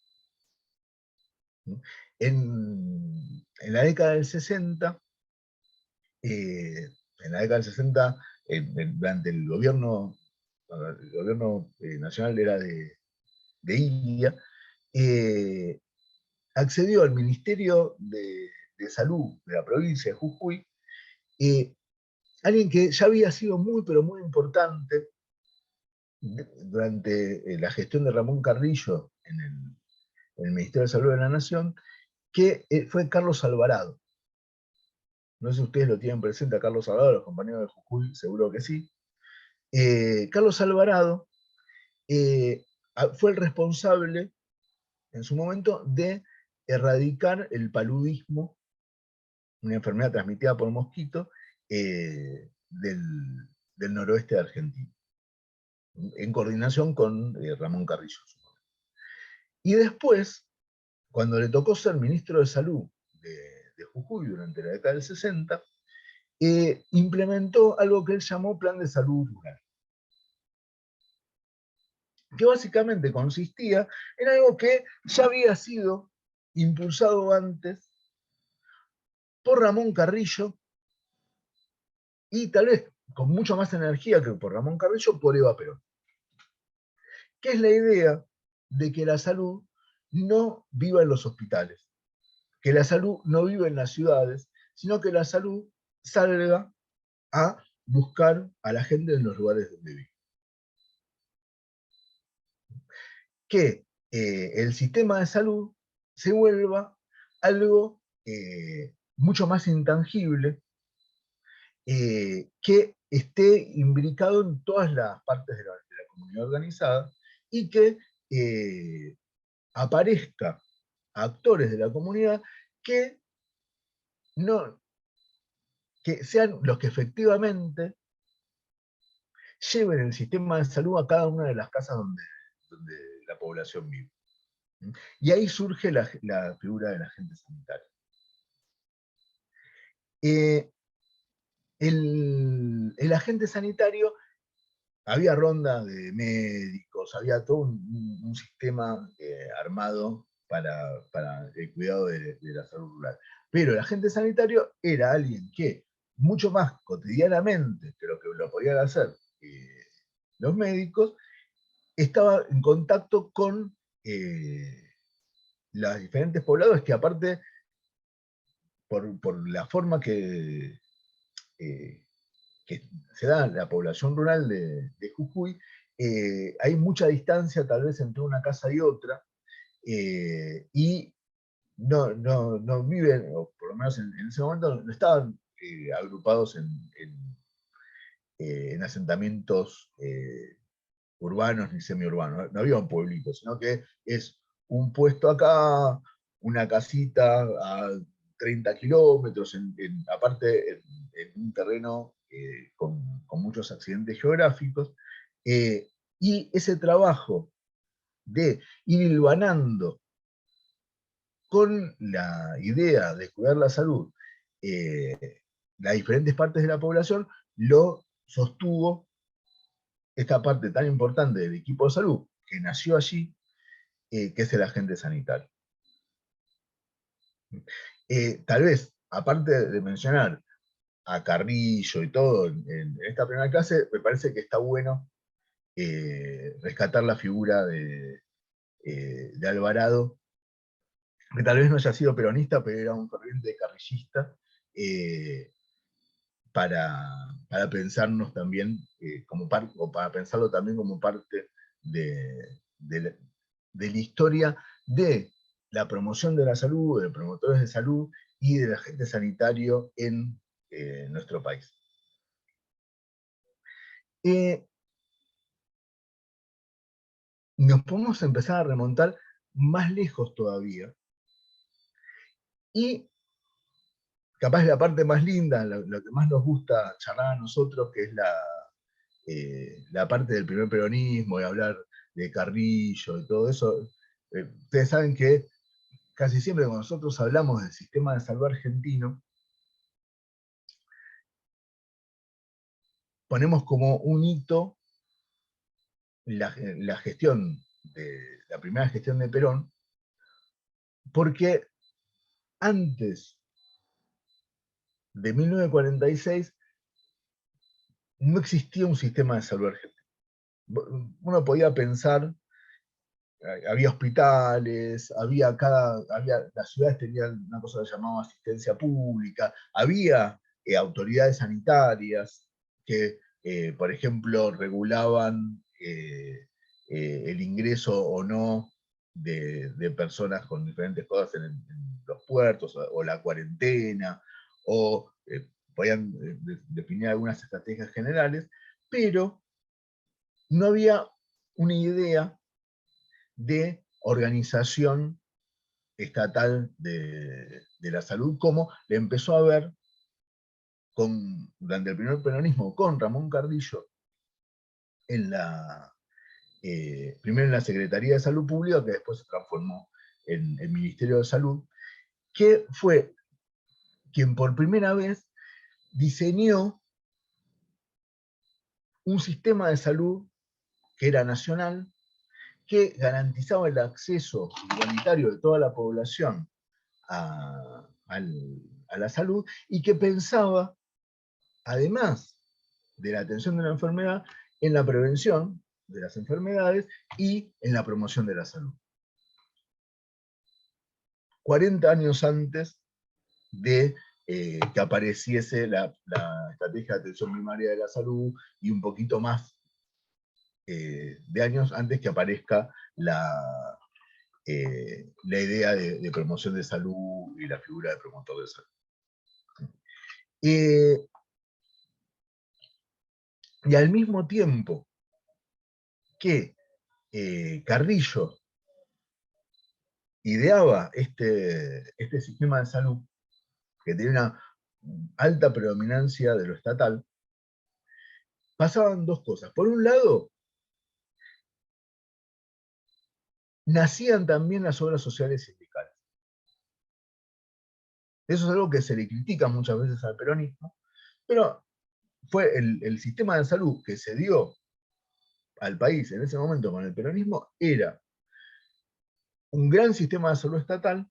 En la década del 60, durante el gobierno nacional era de Ilia, accedió al Ministerio de Salud de la provincia de Jujuy alguien que ya había sido muy, pero muy importante durante la gestión de Ramón Carrillo en el Ministerio de Salud de la Nación, que fue Carlos Alvarado. No sé si ustedes lo tienen presente a Carlos Alvarado, los compañeros de Jujuy, seguro que sí. Carlos Alvarado fue el responsable, en su momento, de erradicar el paludismo, una enfermedad transmitida por mosquito, del noroeste de Argentina, en coordinación con Ramón Carrillo. Y después, cuando le tocó ser ministro de Salud de Jujuy durante la década del 60, implementó algo que él llamó Plan de Salud Rural, que básicamente consistía en algo que ya había sido impulsado antes por Ramón Carrillo, y tal vez con mucho más energía que por Ramón Carrillo, por Eva Perón, que es la idea de que la salud no viva en los hospitales, que la salud no viva en las ciudades, sino que la salud salga a buscar a la gente en los lugares donde vive. Que el sistema de salud se vuelva algo mucho más intangible, que esté imbricado en todas las partes de la comunidad organizada, y que aparezca actores de la comunidad que sean los que efectivamente lleven el sistema de salud a cada una de las casas donde la población vive. Y ahí surge la figura del agente sanitario. El agente sanitario, había ronda de médicos, había todo un sistema armado para el cuidado de la salud rural. Pero el agente sanitario era alguien que, mucho más cotidianamente que lo podían hacer los médicos, estaba en contacto con los diferentes poblados, que aparte, por la forma que se da en la población rural de Jujuy, hay mucha distancia tal vez entre una casa y otra, y no viven, o por lo menos en ese momento, no estaban agrupados en asentamientos urbanos ni semiurbanos, no había un pueblito, sino que es un puesto acá, una casita a 30 kilómetros, aparte en un terreno con muchos accidentes geográficos, y ese trabajo de ir hilvanando con la idea de cuidar la salud las diferentes partes de la población, lo sostuvo esta parte tan importante del equipo de salud, que nació allí, que es el agente sanitario. Tal vez, aparte de mencionar a Carrillo y todo en esta primera clase, me parece que está bueno rescatar la figura de Alvarado, que tal vez no haya sido peronista, pero era un ferviente carrillista, para pensarnos también o para pensarlo también como parte de la historia de la promoción de la salud, de promotores de salud y del agente sanitario en nuestro país. Nos podemos empezar a remontar más lejos todavía, y capaz la parte más linda, lo que más nos gusta charlar a nosotros, que es la parte del primer peronismo, y hablar de Carrillo y todo eso. Ustedes saben que casi siempre cuando nosotros hablamos del sistema de salud argentino, ponemos como un hito la gestión la primera gestión de Perón, porque antes de 1946 no existía un sistema de salud argentino. Uno podía pensar, había hospitales, las ciudades tenían una cosa que llamaba asistencia pública, había autoridades sanitarias que, por ejemplo, regulaban el ingreso o no de personas con diferentes cosas en los puertos, o la cuarentena, o podían definir algunas estrategias generales, pero no había una idea de organización estatal de la salud, como le empezó a ver durante el primer peronismo con Ramón Carrillo en la primero en la Secretaría de Salud Pública, que después se transformó en el Ministerio de Salud, que fue quien por primera vez diseñó un sistema de salud que era nacional, que garantizaba el acceso igualitario de toda la población a la salud, y que pensaba, además de la atención de la enfermedad, en la prevención de las enfermedades y en la promoción de la salud. 40 años antes de que apareciese la estrategia de atención primaria de la salud, y un poquito más de años antes que aparezca la idea de promoción de salud y la figura de promotor de salud. Y al mismo tiempo que Carrillo ideaba este sistema de salud, que tiene una alta predominancia de lo estatal, pasaban dos cosas. Por un lado, nacían también las obras sociales sindicales. Eso es algo que se le critica muchas veces al peronismo, pero fue el sistema de salud que se dio al país en ese momento con el peronismo, era un gran sistema de salud estatal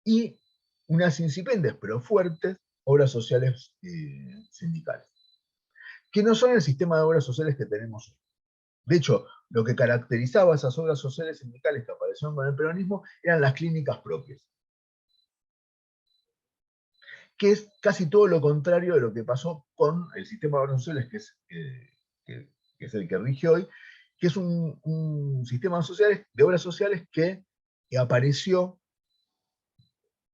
y unas incipientes pero fuertes obras sociales sindicales, que no son el sistema de obras sociales que tenemos hoy. De hecho, lo que caracterizaba esas obras sociales sindicales que aparecieron con el peronismo eran las clínicas propias, que es casi todo lo contrario de lo que pasó con el sistema de obras sociales, que es el que rige hoy, que es un sistema de obras sociales que apareció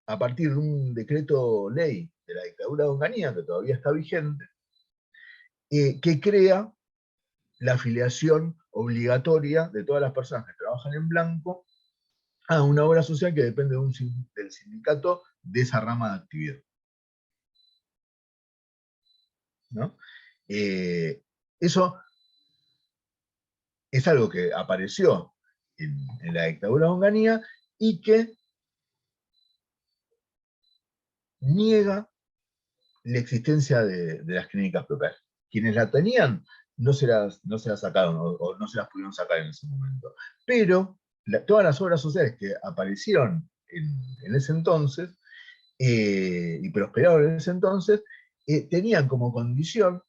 a partir de un decreto ley de la dictadura de Onganía, que todavía está vigente, que crea la afiliación obligatoria de todas las personas que trabajan en blanco a una obra social que depende del sindicato de esa rama de actividad, ¿no? Eso es algo que apareció en la dictadura de Onganía y que niega la existencia de las clínicas propias. Quienes la tenían no se las sacaron, o no se las pudieron sacar en ese momento. Pero todas las obras sociales que aparecieron en ese entonces, y prosperaron en ese entonces, tenían como condición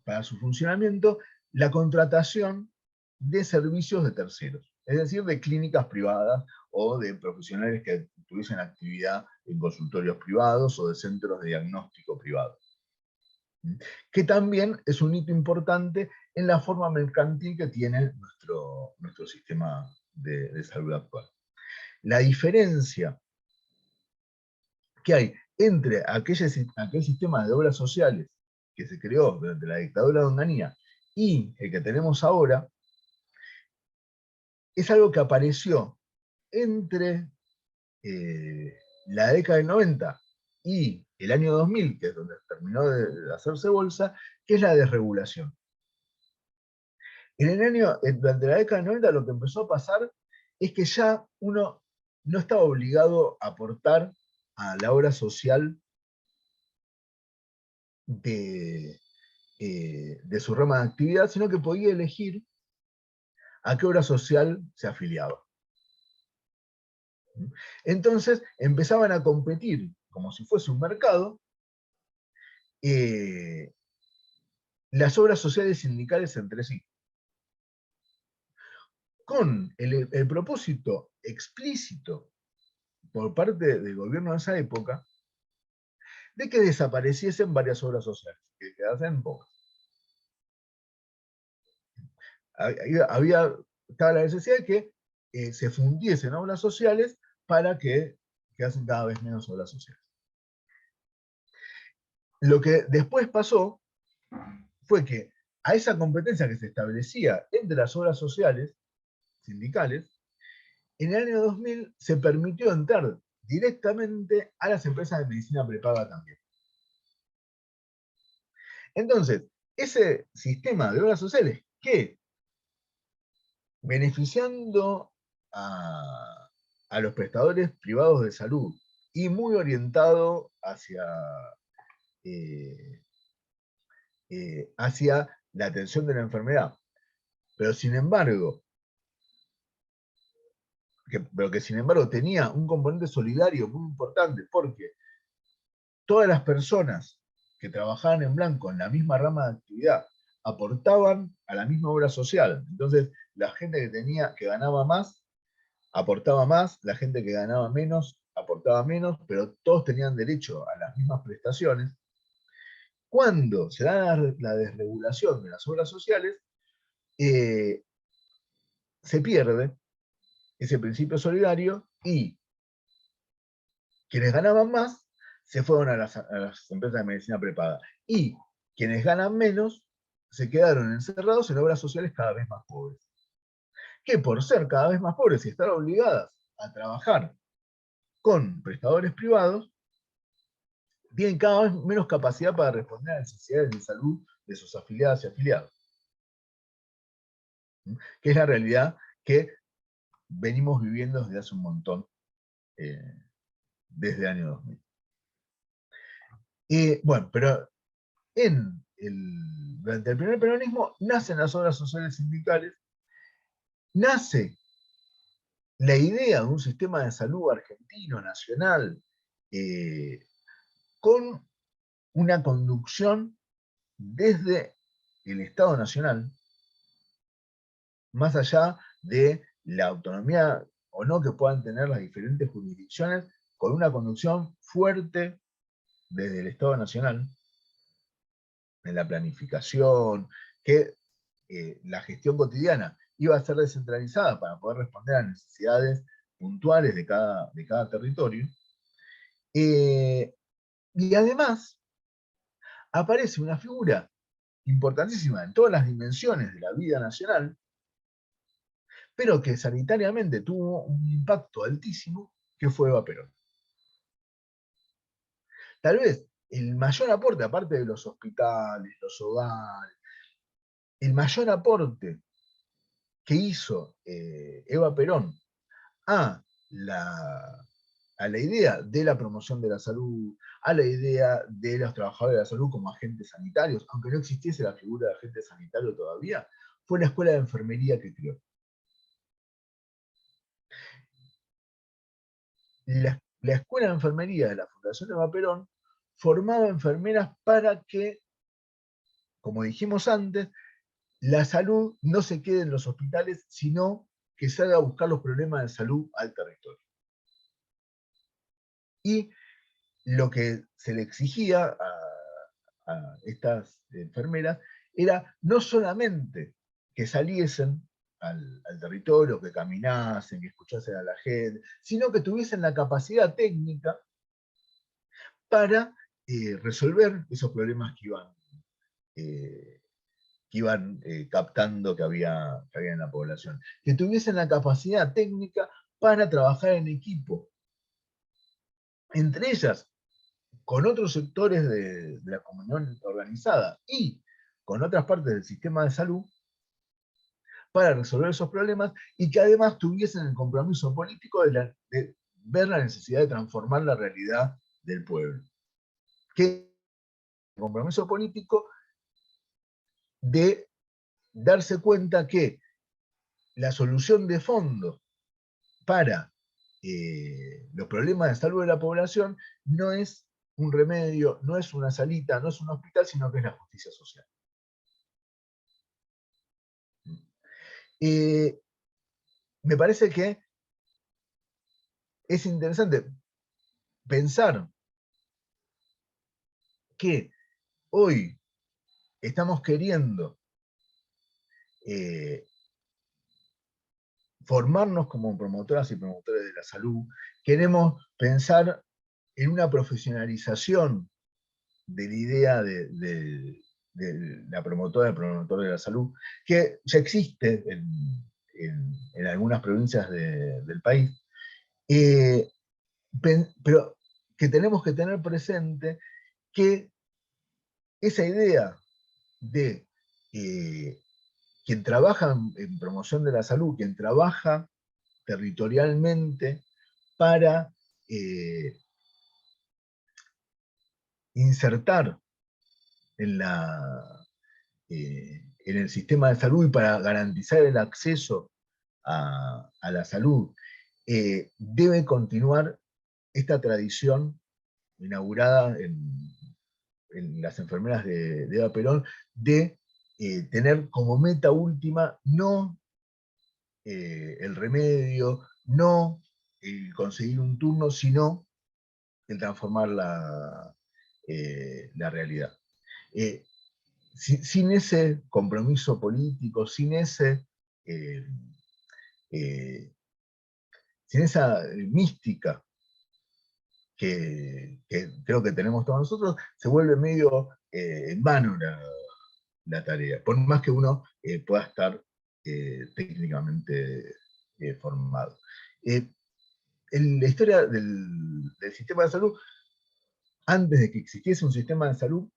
para su funcionamiento la contratación de servicios de terceros, es decir, de clínicas privadas o de profesionales que tuviesen actividad en consultorios privados o de centros de diagnóstico privados, que también es un hito importante en la forma mercantil que tiene nuestro sistema de salud actual. La diferencia que hay entre aquel sistema de obras sociales que se creó durante la dictadura de Onganía y el que tenemos ahora, es algo que apareció entre la década del 90 y el año 2000, que es donde terminó de hacerse bolsa, que es la desregulación. Durante la década del 90 lo que empezó a pasar es que ya uno no estaba obligado a aportar a la obra social de su rama de actividad, sino que podía elegir a qué obra social se afiliaba. Entonces empezaban a competir, como si fuese un mercado, las obras sociales sindicales entre sí, con el propósito explícito por parte del gobierno de esa época de que desapareciesen varias obras sociales, que quedasen pocas. Estaba la necesidad de que se fundiesen obras sociales para que quedasen cada vez menos obras sociales. Lo que después pasó fue que a esa competencia que se establecía entre las obras sociales sindicales, en el año 2000 se permitió entrar directamente a las empresas de medicina prepaga también. Entonces, ese sistema de obras sociales que, beneficiando a los prestadores privados de salud y muy orientado hacia la atención de la enfermedad, pero sin embargo, que sin embargo tenía un componente solidario muy importante, porque todas las personas que trabajaban en blanco en la misma rama de actividad aportaban a la misma obra social. Entonces, la gente que ganaba más, aportaba más, la gente que ganaba menos, aportaba menos, pero todos tenían derecho a las mismas prestaciones. Cuando se da la desregulación de las obras sociales, se pierde ese principio solidario y quienes ganaban más se fueron a las empresas de medicina prepaga. Y quienes ganan menos se quedaron encerrados en obras sociales cada vez más pobres. Que por ser cada vez más pobres y estar obligadas a trabajar con prestadores privados, tienen cada vez menos capacidad para responder a necesidades de salud de sus afiliadas y afiliados. Que es la realidad que venimos viviendo desde hace un montón, desde el año 2000. Bueno, pero durante el primer peronismo nacen las obras sociales sindicales, nace la idea de un sistema de salud argentino, nacional, con una conducción desde el Estado Nacional, más allá de la autonomía o no que puedan tener las diferentes jurisdicciones, con una conducción fuerte desde el Estado Nacional, en la planificación, que la gestión cotidiana iba a ser descentralizada para poder responder a necesidades puntuales de cada territorio. Y además aparece una figura importantísima en todas las dimensiones de la vida nacional, pero que sanitariamente tuvo un impacto altísimo, que fue Eva Perón. Tal vez el mayor aporte, aparte de los hospitales, los hogares, el mayor aporte que hizo Eva Perón a la idea de la promoción de la salud, a la idea de los trabajadores de la salud como agentes sanitarios, aunque no existiese la figura de agente sanitario todavía, fue la escuela de enfermería que creó. La escuela de enfermería de la Fundación Eva Perón formaba enfermeras para que, como dijimos antes, la salud no se quede en los hospitales, sino que salga a buscar los problemas de salud al territorio. Y lo que se le exigía a estas enfermeras era no solamente que saliesen al territorio, que caminasen, que escuchasen a la gente, sino que tuviesen la capacidad técnica para resolver esos problemas que iban captando que había en la población. Que tuviesen la capacidad técnica para trabajar en equipo. Entre ellas, con otros sectores de la comunidad organizada y con otras partes del sistema de salud, para resolver esos problemas, y que además tuviesen el compromiso político de ver la necesidad de transformar la realidad del pueblo. Que el compromiso político de darse cuenta que la solución de fondo para los problemas de salud de la población no es un remedio, no es una salita, no es un hospital, sino que es la justicia social. Me parece que es interesante pensar que hoy estamos queriendo formarnos como promotoras y promotores de la salud, queremos pensar en una profesionalización de la idea de la promotora, el promotor de la salud, que ya existe en algunas provincias del país, pero que tenemos que tener presente que esa idea de quien trabaja en promoción de la salud, quien trabaja territorialmente para insertar en el sistema de salud y para garantizar el acceso a la salud, debe continuar esta tradición inaugurada en las enfermeras de Eva Perón, de tener como meta última no el remedio, no el conseguir un turno, sino el transformar la realidad. Sin ese compromiso político, sin esa mística que creo que tenemos todos nosotros, se vuelve medio en vano la tarea, por más que uno pueda estar técnicamente formado. En la historia del sistema de salud, antes de que existiese un sistema de salud,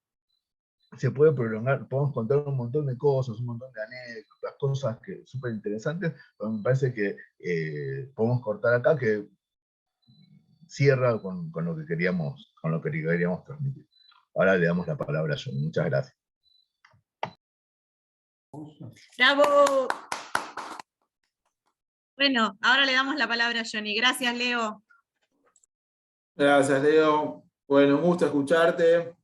se puede prolongar, podemos contar un montón de cosas, un montón de anécdotas, cosas que súper interesantes, pero me parece que podemos cortar acá, que cierra con lo que queríamos transmitir. Ahora le damos la palabra a Johnny. Muchas gracias. ¡Bravo! Bueno, ahora le damos la palabra a Johnny. Gracias, Leo. Gracias, Leo. Bueno, un gusto escucharte.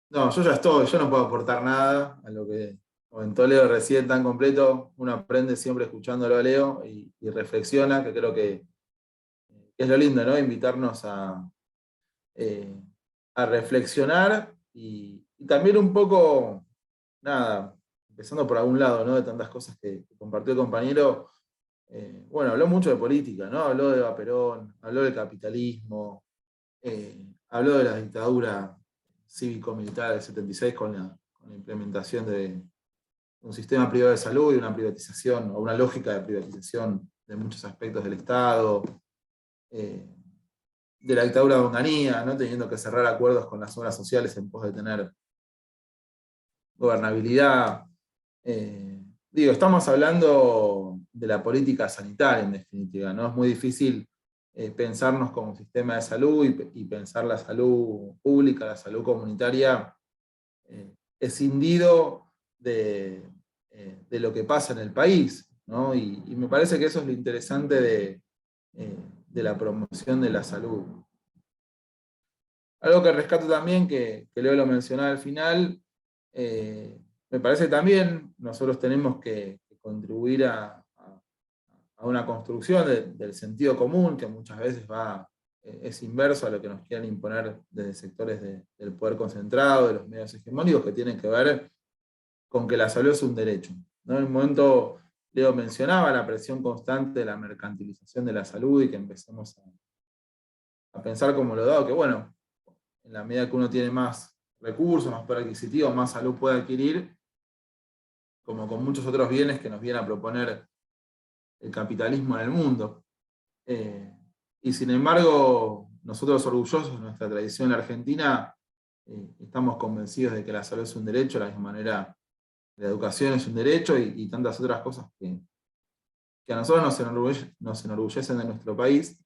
No, yo ya estoy, yo no puedo aportar nada a lo que comentó Leo recién tan completo. Uno aprende siempre escuchándolo a Leo y reflexiona, que creo que es lo lindo, ¿no? Invitarnos a reflexionar y también un poco, nada, empezando por algún lado, ¿no? De tantas cosas que compartió el compañero. Bueno, habló mucho de política, ¿no? Habló de Eva Perón, habló del capitalismo, habló de la dictadura cívico-militar del 76 con la implementación de un sistema privado de salud y una privatización, o una lógica de privatización de muchos aspectos del Estado, de la dictadura de Onganía, ¿no? Teniendo que cerrar acuerdos con las obras sociales en pos de tener gobernabilidad. Estamos hablando de la política sanitaria, en definitiva, ¿no? Es muy difícil pensarnos como sistema de salud y pensar la salud pública, la salud comunitaria, escindido de lo que pasa en el país, ¿no? Y me parece que eso es lo interesante de la promoción de la salud. Algo que rescato también, que Leo lo mencionaba al final, me parece también nosotros tenemos que contribuir a una construcción del sentido común, que muchas veces es inverso a lo que nos quieran imponer desde sectores del poder concentrado, de los medios hegemónicos, que tienen que ver con que la salud es un derecho, ¿no? En un momento Leo mencionaba la presión constante de la mercantilización de la salud y que empecemos a pensar como lo dado, que bueno, en la medida que uno tiene más recursos, más poder adquisitivo, más salud puede adquirir, como con muchos otros bienes que nos viene a proponer el capitalismo en el mundo. Y sin embargo, nosotros orgullosos de nuestra tradición en la Argentina, estamos convencidos de que la salud es un derecho, de la misma manera la educación es un derecho y tantas otras cosas que a nosotros nos enorgullecen de nuestro país,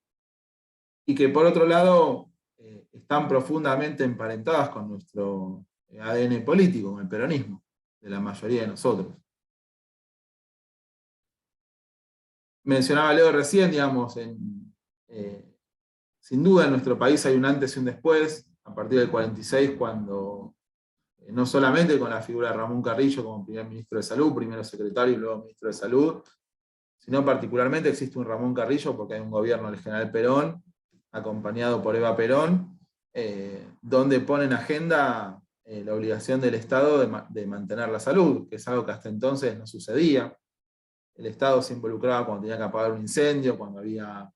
y que por otro lado están profundamente emparentadas con nuestro ADN político, con el peronismo, de la mayoría de nosotros. Mencionaba Leo recién, digamos, sin duda en nuestro país hay un antes y un después, a partir del 46, cuando no solamente con la figura de Ramón Carrillo como primer ministro de Salud, primero secretario y luego ministro de Salud, sino particularmente existe un Ramón Carrillo porque hay un gobierno del general Perón, acompañado por Eva Perón, donde pone en agenda la obligación del Estado de mantener la salud, que es algo que hasta entonces no sucedía. El Estado se involucraba cuando tenía que apagar un incendio, cuando había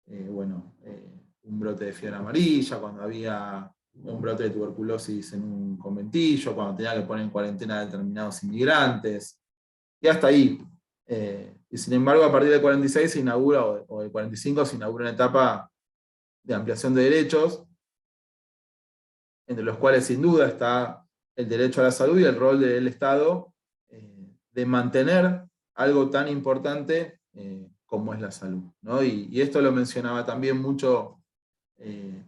un brote de fiebre amarilla, cuando había un brote de tuberculosis en un conventillo, cuando tenía que poner en cuarentena a determinados inmigrantes, y hasta ahí. Y sin embargo, a partir del 46 se inaugura, o del 45 se inaugura una etapa de ampliación de derechos, entre los cuales sin duda está el derecho a la salud y el rol del Estado de mantener algo tan importante como es la salud, ¿no? Y esto lo mencionaba también mucho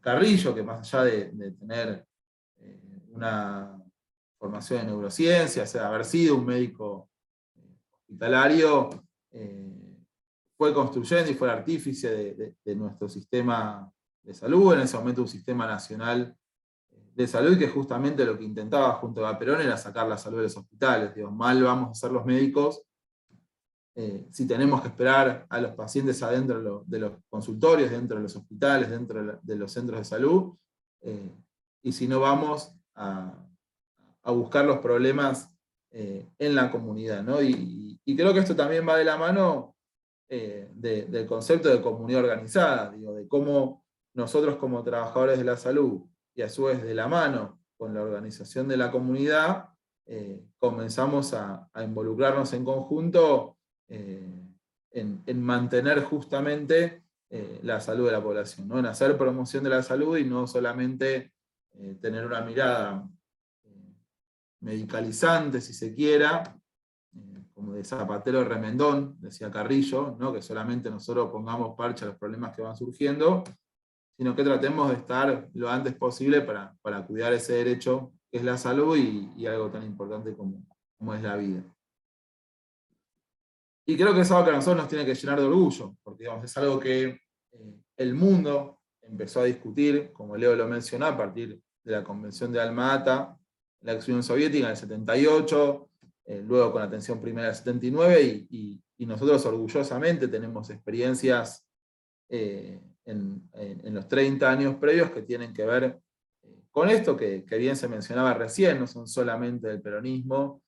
Carrillo, que más allá de tener una formación en neurociencias, haber sido un médico hospitalario, fue construyendo y fue el artífice de nuestro sistema de salud, en ese momento un sistema nacional de salud, y que justamente lo que intentaba junto a Perón era sacar la salud de los hospitales. Digo, mal vamos a hacer los médicos si tenemos que esperar a los pacientes adentro de los consultorios, dentro de los hospitales, dentro de los centros de salud, y si no vamos a buscar los problemas en la comunidad, ¿no? Y creo que esto también va de la mano del concepto de comunidad organizada, digo, de cómo nosotros como trabajadores de la salud, y a su vez de la mano con la organización de la comunidad, comenzamos a involucrarnos en conjunto en mantener justamente la salud de la población, ¿no? En hacer promoción de la salud y no solamente tener una mirada medicalizante, si se quiera, como de Zapatero Remendón, decía Carrillo, ¿no? Que solamente nosotros pongamos parche a los problemas que van surgiendo, sino que tratemos de estar lo antes posible para cuidar ese derecho que es la salud y algo tan importante como es la vida. Y creo que es algo que a nosotros nos tiene que llenar de orgullo, porque digamos, es algo que el mundo empezó a discutir, como Leo lo mencionó, a partir de la Convención de Alma-Ata, la ex Unión Soviética en el 78, luego con la Atención Primaria del 79, y nosotros orgullosamente tenemos experiencias en los 30 años previos que tienen que ver con esto, que bien se mencionaba recién, no son solamente del peronismo,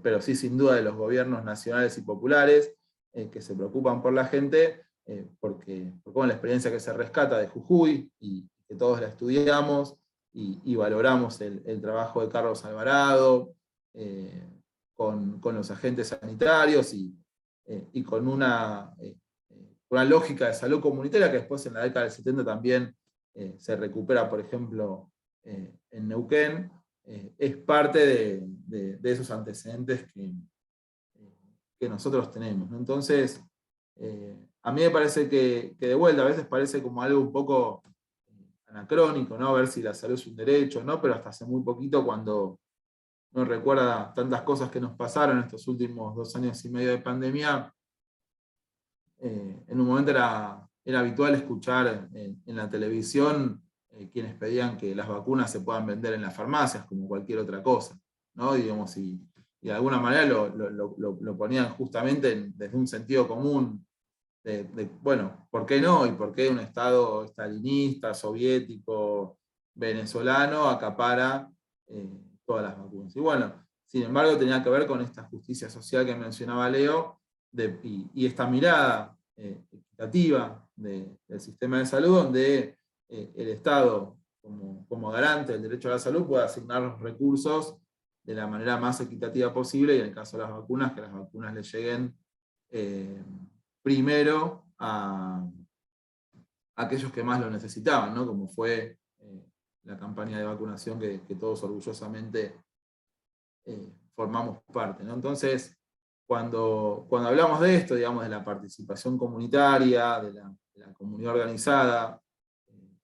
pero sí sin duda de los gobiernos nacionales y populares que se preocupan por la gente, porque con la experiencia que se rescata de Jujuy, y que todos la estudiamos, y valoramos el trabajo de Carlos Alvarado, con los agentes sanitarios, y con una lógica de salud comunitaria que después en la década del 70 también se recupera, por ejemplo, en Neuquén, es parte de esos antecedentes que nosotros tenemos, ¿no? Entonces, a mí me parece que de vuelta a veces parece como algo un poco anacrónico, ¿no? Ver si la salud es un derecho, ¿no? Pero hasta hace muy poquito, cuando uno recuerda tantas cosas que nos pasaron en estos últimos 2 años y medio de pandemia, en un momento era habitual escuchar en la televisión quienes pedían que las vacunas se puedan vender en las farmacias como cualquier otra cosa, ¿no? Digamos, y de alguna manera lo ponían justamente desde un sentido común, bueno, ¿por qué no? ¿Y por qué un Estado estalinista, soviético, venezolano acapara todas las vacunas? Y bueno, sin embargo tenía que ver con esta justicia social que mencionaba Leo, y esta mirada equitativa del sistema de salud, donde el Estado, como garante del derecho a la salud, puede asignar los recursos de la manera más equitativa posible, y en el caso de las vacunas, que las vacunas le lleguen primero a aquellos que más lo necesitaban, ¿no? Como fue la campaña de vacunación que todos orgullosamente formamos parte, ¿no? Entonces, cuando hablamos de esto, digamos, de la participación comunitaria, de la comunidad organizada,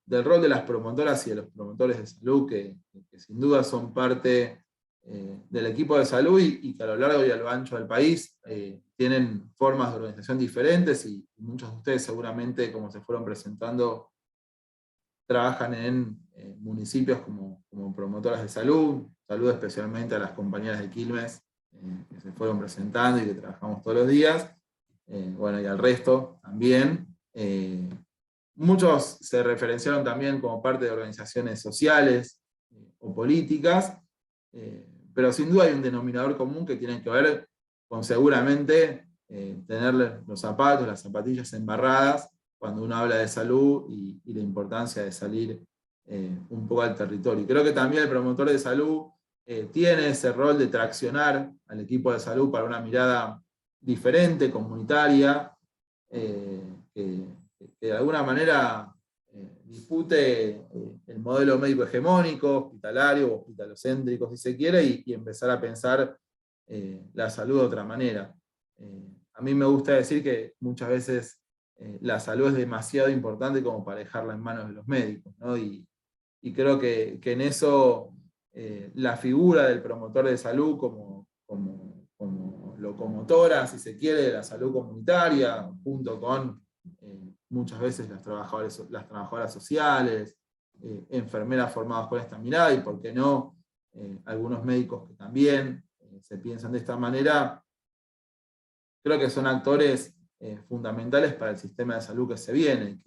del rol de las promotoras y de los promotores de salud, que sin duda son parte del equipo de salud, y que a lo largo y a lo ancho del país tienen formas de organización diferentes, y muchos de ustedes seguramente, como se fueron presentando, trabajan en municipios como promotoras de salud. Saludo especialmente a las compañeras de Quilmes, que se fueron presentando y que trabajamos todos los días, bueno, y al resto también. Muchos se referenciaron también como parte de organizaciones sociales o políticas, pero sin duda hay un denominador común que tiene que ver con seguramente tener los zapatos, las zapatillas embarradas cuando uno habla de salud, y la importancia de salir un poco al territorio. Y creo que también el promotor de salud tiene ese rol de traccionar al equipo de salud para una mirada diferente, comunitaria, que de alguna manera dispute el modelo médico hegemónico, hospitalario o hospitalocéntrico, si se quiere, y empezar a pensar la salud de otra manera. A mí me gusta decir que muchas veces la salud es demasiado importante como para dejarla en manos de los médicos, ¿no? Y creo que en eso la figura del promotor de salud como locomotora, si se quiere, de la salud comunitaria, junto con muchas veces las trabajadoras sociales, enfermeras formadas con esta mirada, y por qué no, algunos médicos que también se piensan de esta manera, creo que son actores fundamentales para el sistema de salud que se viene,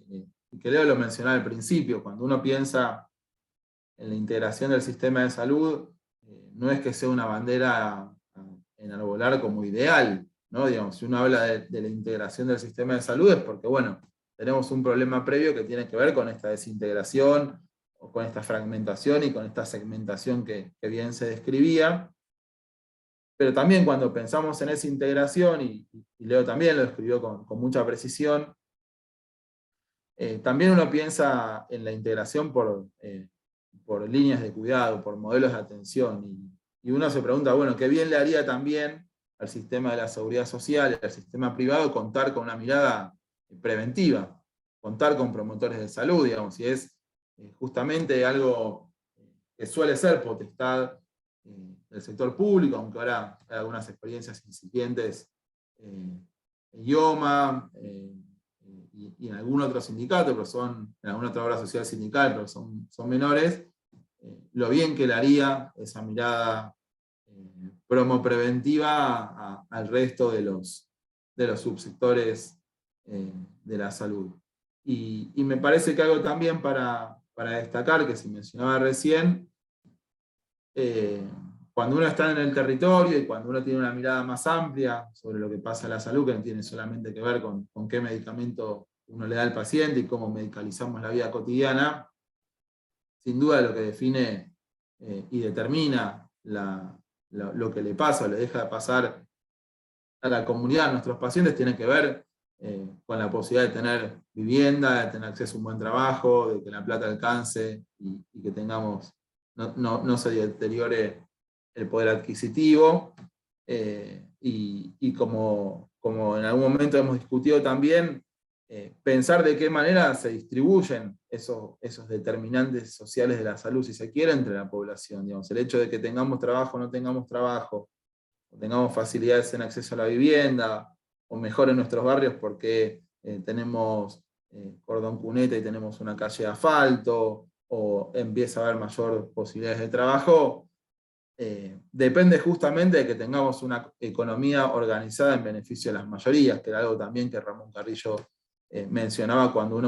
y que Leo lo mencionaba al principio. Cuando uno piensa en la integración del sistema de salud, no es que sea una bandera enarbolar como ideal, ¿no? Digamos, si uno habla de la integración del sistema de salud es porque, bueno, tenemos un problema previo que tiene que ver con esta desintegración, o con esta fragmentación y con esta segmentación que bien se describía. Pero también cuando pensamos en esa integración, y Leo también lo escribió con mucha precisión, también uno piensa en la integración por líneas de cuidado, por modelos de atención, y uno se pregunta, bueno, qué bien le haría también al sistema de la seguridad social y al sistema privado contar con una mirada preventiva, contar con promotores de salud, digamos, y es justamente algo que suele ser potestad del sector público, aunque ahora hay algunas experiencias incipientes en IOMA y en algún otro sindicato, pero en alguna otra obra social sindical, pero son menores. Lo bien que le haría esa mirada promopreventiva al resto de los subsectores de la salud. Y me parece que algo también para destacar, que se mencionaba recién, cuando uno está en el territorio y cuando uno tiene una mirada más amplia sobre lo que pasa en la salud, que no tiene solamente que ver con qué medicamento uno le da al paciente y cómo medicalizamos la vida cotidiana, sin duda lo que define y determina lo que le pasa o le deja de pasar a la comunidad, a nuestros pacientes, tiene que ver con la posibilidad de tener vivienda, de tener acceso a un buen trabajo, de que la plata alcance y que tengamos, no se deteriore el poder adquisitivo, y como en algún momento hemos discutido también, pensar de qué manera se distribuyen esos determinantes sociales de la salud, si se quiere, entre la población. Digamos, el hecho de que tengamos trabajo o no tengamos trabajo, o tengamos facilidades en acceso a la vivienda, o mejor en nuestros barrios porque tenemos cordón cuneta y tenemos una calle de asfalto, o empieza a haber mayor posibilidades de trabajo, depende justamente de que tengamos una economía organizada en beneficio de las mayorías, que era algo también que Ramón Carrillo mencionaba cuando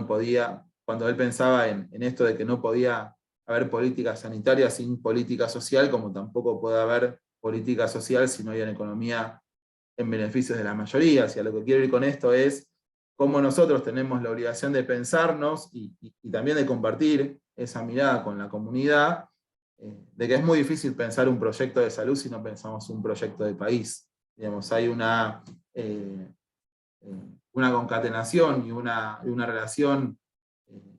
él pensaba en esto de que no podía haber política sanitaria sin política social, como tampoco puede haber política social si no hay una economía en beneficios de las mayorías. Y a lo que quiero ir con esto es cómo nosotros tenemos la obligación de pensarnos y también de compartir esa mirada con la comunidad, de que es muy difícil pensar un proyecto de salud si no pensamos un proyecto de país. Digamos, hay una concatenación y una relación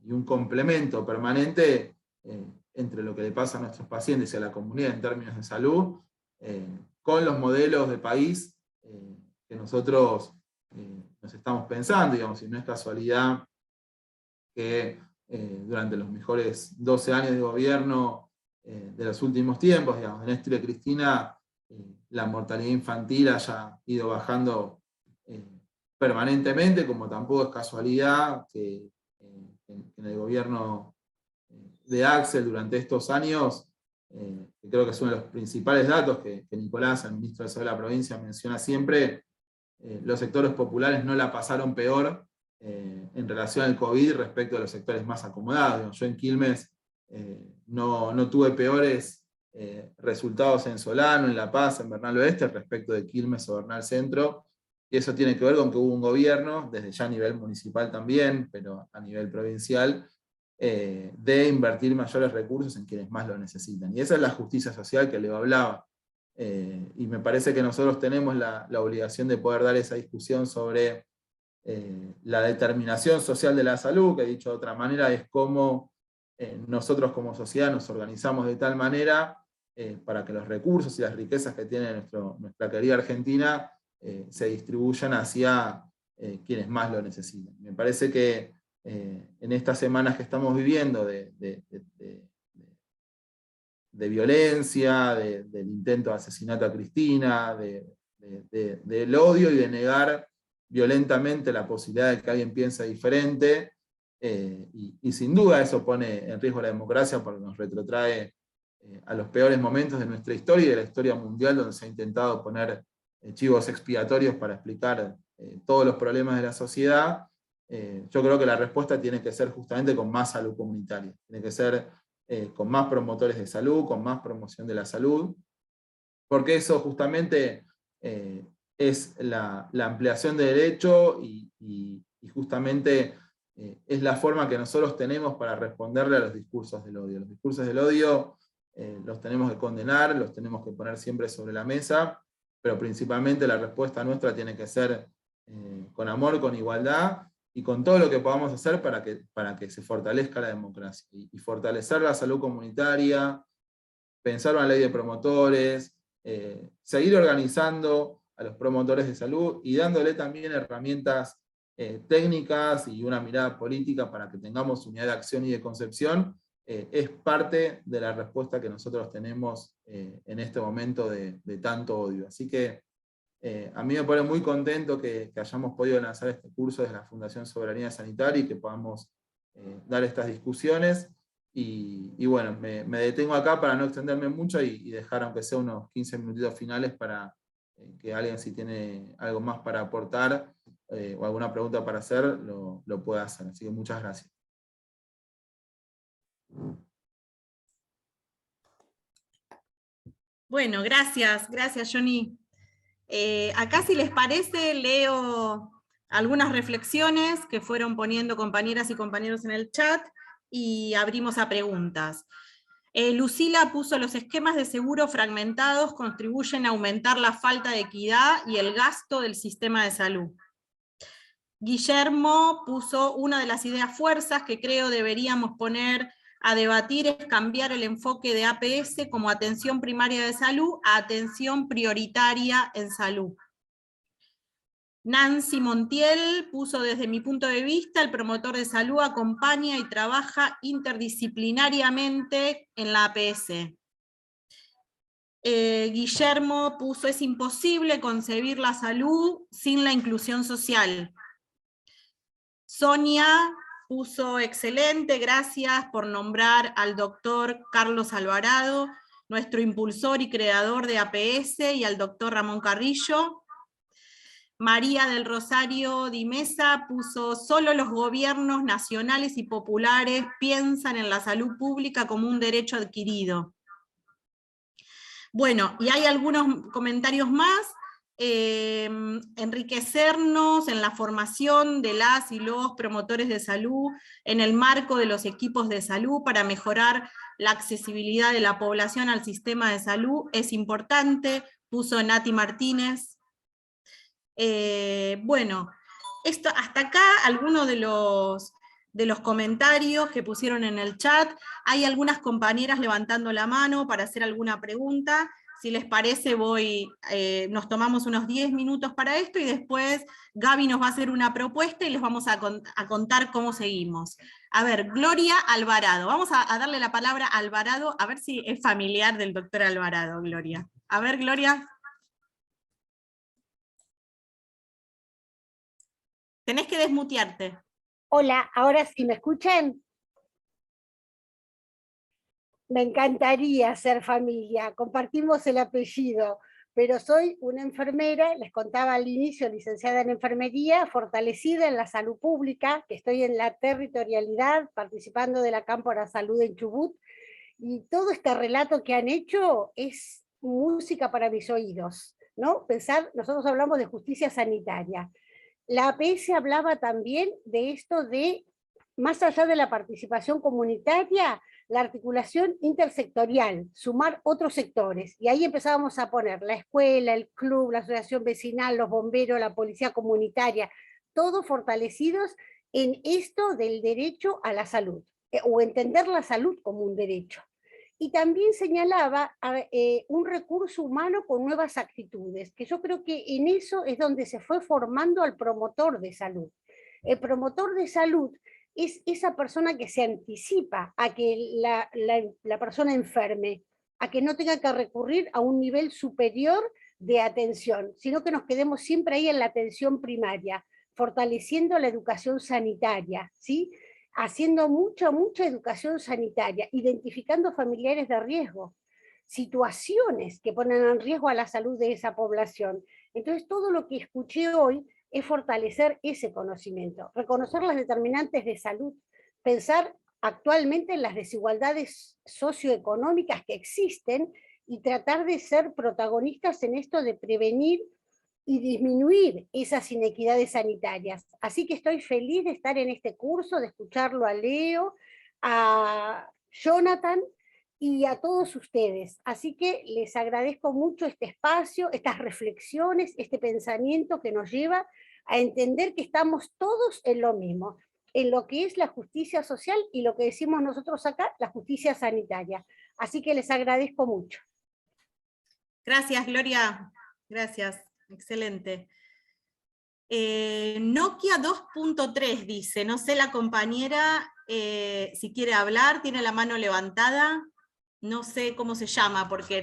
y un complemento permanente entre lo que le pasa a nuestros pacientes y a la comunidad en términos de salud, con los modelos de país que nosotros nos estamos pensando, digamos, y no es casualidad que durante los mejores 12 años de gobierno de los últimos tiempos, digamos, de Néstor y Cristina, la mortalidad infantil haya ido bajando permanentemente, como tampoco es casualidad que en el gobierno de Axel durante estos años, que creo que es uno de los principales datos que Nicolás, el ministro de Salud de la provincia, menciona siempre, los sectores populares no la pasaron peor en relación al COVID respecto a los sectores más acomodados. Yo en Quilmes no tuve peores resultados en Solano, en La Paz, en Bernal Oeste, respecto de Quilmes o Bernal Centro, y eso tiene que ver con que hubo un gobierno, desde ya a nivel municipal también, pero a nivel provincial, de invertir mayores recursos en quienes más lo necesitan. Y esa es la justicia social que Leo hablaba. Y me parece que nosotros tenemos la obligación de poder dar esa discusión sobre la determinación social de la salud, que dicho de otra manera es cómo nosotros como sociedad nos organizamos de tal manera para que los recursos y las riquezas que tiene nuestra querida Argentina se distribuyan hacia quienes más lo necesitan. Me parece que en estas semanas que estamos viviendo de violencia, del intento de asesinato a Cristina, del odio y de negar violentamente la posibilidad de que alguien piense diferente, y sin duda eso pone en riesgo la democracia porque nos retrotrae a los peores momentos de nuestra historia y de la historia mundial, donde se ha intentado poner chivos expiatorios para explicar todos los problemas de la sociedad. Yo creo que la respuesta tiene que ser justamente con más salud comunitaria, tiene que ser con más promotores de salud, con más promoción de la salud, porque eso justamente es la ampliación de derecho y justamente es la forma que nosotros tenemos para responderle a los discursos del odio. Los discursos del odio los tenemos que condenar, los tenemos que poner siempre sobre la mesa, pero principalmente la respuesta nuestra tiene que ser con amor, con igualdad, y con todo lo que podamos hacer para que se fortalezca la democracia. Y fortalecer la salud comunitaria, pensar una ley de promotores, seguir organizando a los promotores de salud y dándole también herramientas técnicas y una mirada política para que tengamos unidad de acción y de concepción, es parte de la respuesta que nosotros tenemos en este momento de tanto odio. Así que a mí me pone muy contento que hayamos podido lanzar este curso desde la Fundación Soberanía Sanitaria y que podamos dar estas discusiones. Y bueno, me detengo acá para no extenderme mucho y dejar aunque sea unos 15 minutitos finales para que alguien, si tiene algo más para aportar o alguna pregunta para hacer, lo pueda hacer. Así que muchas gracias. Bueno, gracias Johnny. Acá, si les parece, leo algunas reflexiones que fueron poniendo compañeras y compañeros en el chat y abrimos a preguntas. Lucila puso: los esquemas de seguro fragmentados contribuyen a aumentar la falta de equidad y el gasto del sistema de salud. Guillermo puso: una de las ideas fuerzas que creo deberíamos poner a debatir es cambiar el enfoque de APS como atención primaria de salud a atención prioritaria en salud. Nancy Montiel puso: desde mi punto de vista, el promotor de salud acompaña y trabaja interdisciplinariamente en la APS. Guillermo puso: es imposible concebir la salud sin la inclusión social. Sonia puso: excelente, gracias por nombrar al doctor Carlos Alvarado, nuestro impulsor y creador de APS, y al doctor Ramón Carrillo. María del Rosario Di Mesa puso: solo los gobiernos nacionales y populares piensan en la salud pública como un derecho adquirido. Bueno, y hay algunos comentarios más. Enriquecernos en la formación de las y los promotores de salud en el marco de los equipos de salud para mejorar la accesibilidad de la población al sistema de salud es importante, puso Nati Martínez. Bueno, hasta acá algunos de los comentarios que pusieron en el chat. Hay algunas compañeras levantando la mano para hacer alguna pregunta. Si les parece, nos tomamos unos 10 minutos para esto y después Gaby nos va a hacer una propuesta y les vamos a contar cómo seguimos. A ver, Gloria Alvarado. Vamos a darle la palabra a Alvarado, a ver si es familiar del doctor Alvarado, Gloria. A ver, Gloria. Tenés que desmutearte. Hola, ahora sí, ¿me escuchan? Me encantaría ser familia, compartimos el apellido, pero soy una enfermera, les contaba al inicio, licenciada en enfermería, fortalecida en la salud pública, que estoy en la territorialidad, participando de la Cámpora Salud en Chubut, y todo este relato que han hecho es música para mis oídos, ¿no? Nosotros hablamos de justicia sanitaria. La APS hablaba también de esto de, más allá de la participación comunitaria, la articulación intersectorial, sumar otros sectores, y ahí empezábamos a poner la escuela, el club, la asociación vecinal, los bomberos, la policía comunitaria, todos fortalecidos en esto del derecho a la salud, o entender la salud como un derecho. Y también señalaba un recurso humano con nuevas actitudes, que yo creo que en eso es donde se fue formando al promotor de salud. El promotor de salud es esa persona que se anticipa a que la persona enferme, a que no tenga que recurrir a un nivel superior de atención, sino que nos quedemos siempre ahí en la atención primaria, fortaleciendo la educación sanitaria, ¿sí? Haciendo mucha educación sanitaria, identificando familiares de riesgo, situaciones que ponen en riesgo a la salud de esa población. Entonces, todo lo que escuché hoy es fortalecer ese conocimiento, reconocer las determinantes de salud, pensar actualmente en las desigualdades socioeconómicas que existen y tratar de ser protagonistas en esto de prevenir y disminuir esas inequidades sanitarias. Así que estoy feliz de estar en este curso, de escucharlo a Leo, a Jonathan y a todos ustedes. Así que les agradezco mucho este espacio, estas reflexiones, este pensamiento que nos lleva a entender que estamos todos en lo mismo, en lo que es la justicia social y lo que decimos nosotros acá, la justicia sanitaria. Así que les agradezco mucho. Gracias, Gloria. Gracias. Excelente. Nokia 2.3 dice, no sé la compañera si quiere hablar, tiene la mano levantada, no sé cómo se llama, porque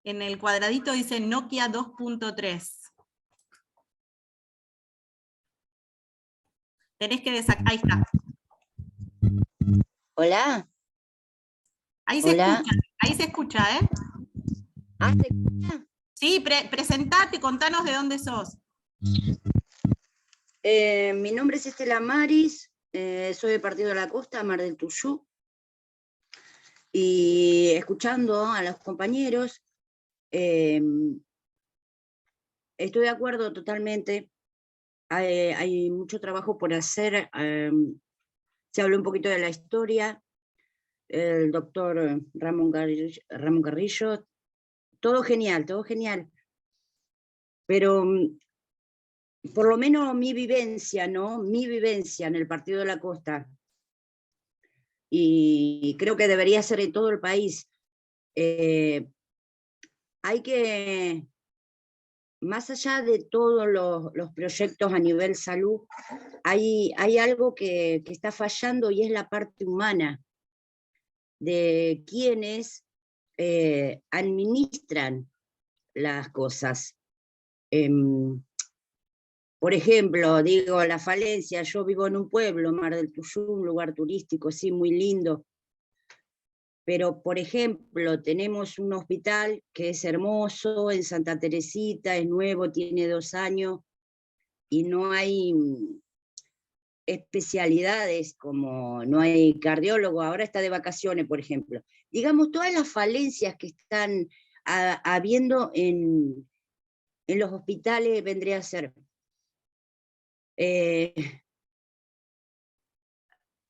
en el cuadradito dice Nokia 2.3. Tenés que desactivar, ahí está. Hola. Ahí se escucha, ¿eh? Ah, ¿se escucha? Sí, presentate, contanos de dónde sos. Mi nombre es Estela Maris, soy del Partido de la Costa, Mar del Tuyú, y escuchando a los compañeros, estoy de acuerdo totalmente, hay mucho trabajo por hacer, se habló un poquito de la historia, el doctor Ramón Carrillo, todo genial, pero por lo menos mi vivencia, ¿no? Mi vivencia en el Partido de la Costa, y creo que debería ser en todo el país, hay que, más allá de todos los proyectos a nivel salud, hay algo que está fallando y es la parte humana de quienes administran las cosas. Por ejemplo, digo, la falencia, yo vivo en un pueblo, Mar del Tuyú, un lugar turístico, sí, muy lindo, pero por ejemplo, tenemos un hospital que es hermoso, en Santa Teresita, es nuevo, tiene 2 años, y no hay especialidades, como no hay cardiólogo, ahora está de vacaciones, por ejemplo. Digamos, todas las falencias que están habiendo en los hospitales vendría a ser,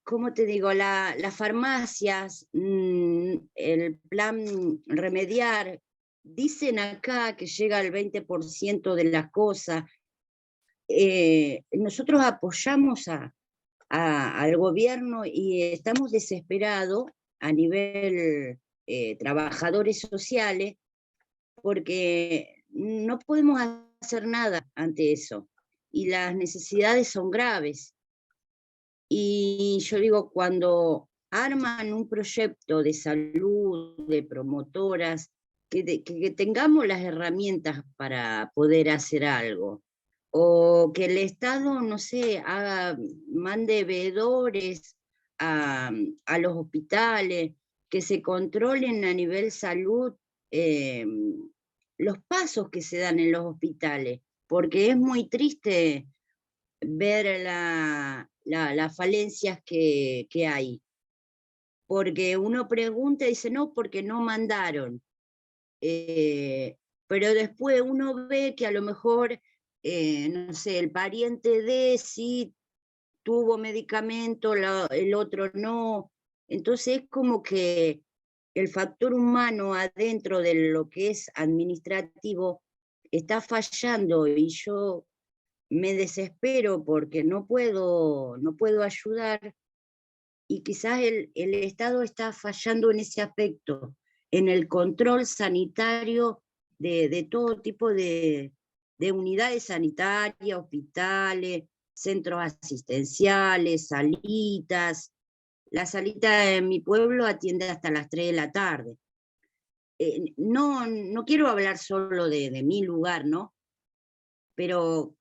¿cómo te digo? Las farmacias, el plan remediar, dicen acá que llega al 20% de las cosas. Nosotros apoyamos al gobierno y estamos desesperados a nivel trabajadores sociales, porque no podemos hacer nada ante eso, y las necesidades son graves. Y yo digo, cuando arman un proyecto de salud, de promotoras, que tengamos las herramientas para poder hacer algo, o que el Estado, no sé, mande veedores a los hospitales, que se controlen a nivel salud los pasos que se dan en los hospitales, porque es muy triste ver las falencias que hay. Porque uno pregunta y dice, no, porque no mandaron. Pero después uno ve que a lo mejor, no sé, el pariente de sí tuvo medicamento, el otro no. Entonces es como que el factor humano adentro de lo que es administrativo está fallando, y yo me desespero porque no puedo ayudar, y quizás el Estado está fallando en ese aspecto, en el control sanitario de todo tipo de unidades sanitarias, hospitales, centros asistenciales, salitas. La salita en mi pueblo atiende hasta las 3 de la tarde. No quiero hablar solo de mi lugar, ¿no? Pero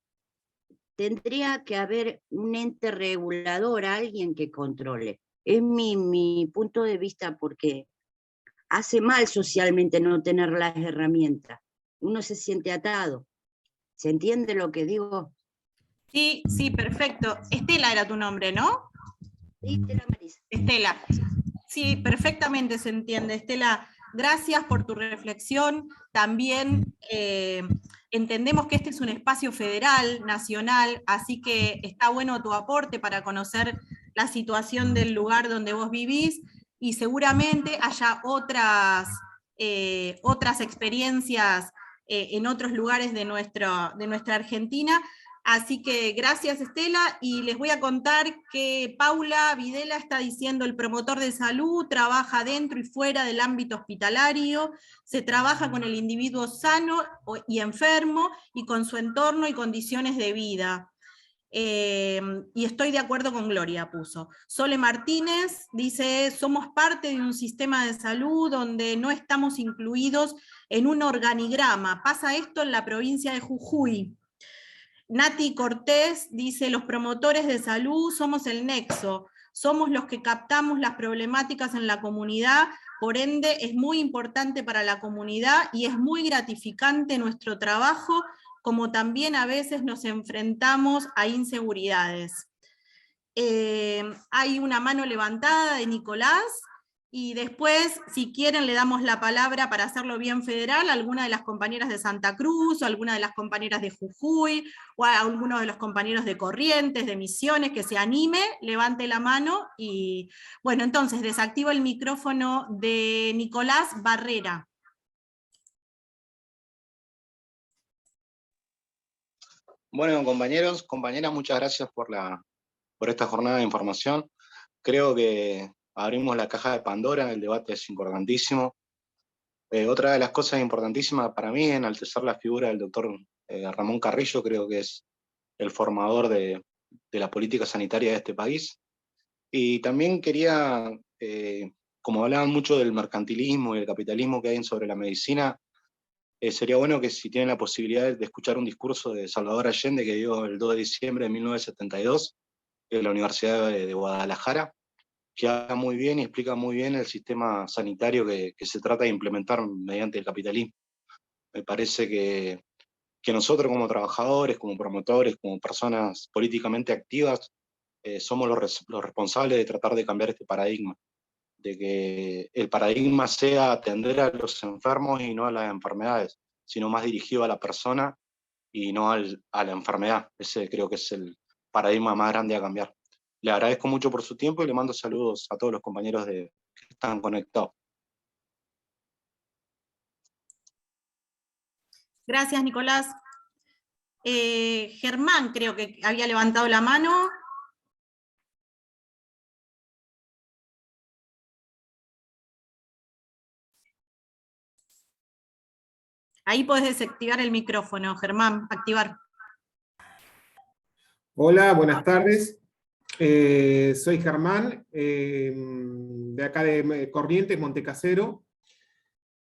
tendría que haber un ente regulador, alguien que controle. Es mi punto de vista, porque hace mal socialmente no tener las herramientas. Uno se siente atado. ¿Se entiende lo que digo? Sí, sí, perfecto. Estela era tu nombre, ¿no? Sí, Estela Marisa. Estela. Sí, perfectamente se entiende. Estela, gracias por tu reflexión. También entendemos que este es un espacio federal, nacional, así que está bueno tu aporte para conocer la situación del lugar donde vos vivís, y seguramente haya otras experiencias en otros lugares de nuestra Argentina. Así que gracias, Estela, y les voy a contar que Paula Videla está diciendo: el promotor de salud trabaja dentro y fuera del ámbito hospitalario, se trabaja con el individuo sano y enfermo, y con su entorno y condiciones de vida. Y estoy de acuerdo con Gloria, puso. Sole Martínez dice: somos parte de un sistema de salud donde no estamos incluidos en un organigrama. Pasa esto en la provincia de Jujuy. Nati Cortés dice: los promotores de salud somos el nexo, somos los que captamos las problemáticas en la comunidad, por ende es muy importante para la comunidad y es muy gratificante nuestro trabajo, como también a veces nos enfrentamos a inseguridades. Hay una mano levantada de Nicolás, y después, si quieren, le damos la palabra para hacerlo bien federal a alguna de las compañeras de Santa Cruz, o a alguna de las compañeras de Jujuy, o a alguno de los compañeros de Corrientes, de Misiones, que se anime, levante la mano. Y bueno, entonces desactivo el micrófono de Nicolás Barrera. Bueno, compañeros, compañeras, muchas gracias por esta jornada de información. Creo que abrimos la caja de Pandora, el debate es importantísimo. Otra de las cosas importantísimas para mí es enaltecer la figura del doctor Ramón Carrillo, creo que es el formador de la política sanitaria de este país. Y también quería, como hablaban mucho del mercantilismo y el capitalismo que hay sobre la medicina, sería bueno que, si tienen la posibilidad de escuchar un discurso de Salvador Allende que dio el 2 de diciembre de 1972 en la Universidad de Guadalajara, que habla muy bien y explica muy bien el sistema sanitario que se trata de implementar mediante el capitalismo. Me parece que nosotros, como trabajadores, como promotores, como personas políticamente activas, somos los responsables de tratar de cambiar este paradigma, de que el paradigma sea atender a los enfermos y no a las enfermedades, sino más dirigido a la persona y no a la enfermedad. Ese creo que es el paradigma más grande a cambiar. Le agradezco mucho por su tiempo y le mando saludos a todos los compañeros que están conectados. Gracias, Nicolás. Germán creo que había levantado la mano. Ahí podés desactivar el micrófono, Germán, activar. Hola, buenas tardes. Soy Germán, de acá de Corrientes, Montecasero.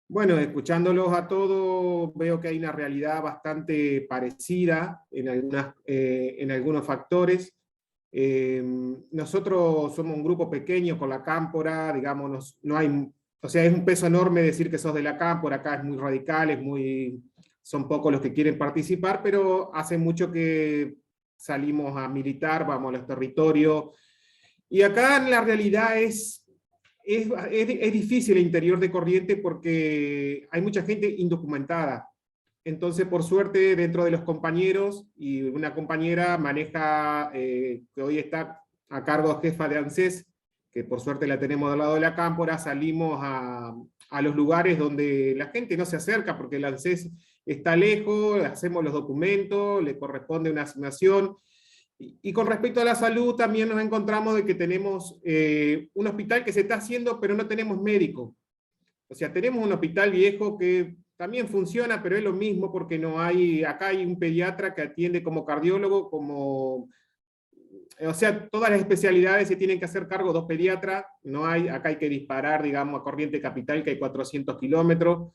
Bueno, escuchándolos a todos, veo que hay una realidad bastante parecida en algunos factores. Nosotros somos un grupo pequeño con la Cámpora, digamos, no hay, o sea, es un peso enorme decir que sos de la Cámpora, acá es muy radical, son pocos los que quieren participar, pero hace mucho que salimos a militar, vamos a los territorios, y acá la realidad es difícil el interior de Corrientes porque hay mucha gente indocumentada. Entonces, por suerte, dentro de los compañeros, y una compañera maneja, que hoy está a cargo jefa de ANSES, que por suerte la tenemos del lado de la Cámpora, salimos a los lugares donde la gente no se acerca porque el ANSES está lejos, hacemos los documentos, le corresponde una asignación, Y con respecto a la salud, también nos encontramos de que tenemos un hospital que se está haciendo, pero no tenemos médico. O sea, tenemos un hospital viejo que también funciona, pero es lo mismo porque no hay, acá hay un pediatra que atiende como cardiólogo, o sea, todas las especialidades se tienen que hacer cargo 2 pediatras, no hay, acá hay que disparar, digamos, a Corriente Capital, que hay 400 kilómetros.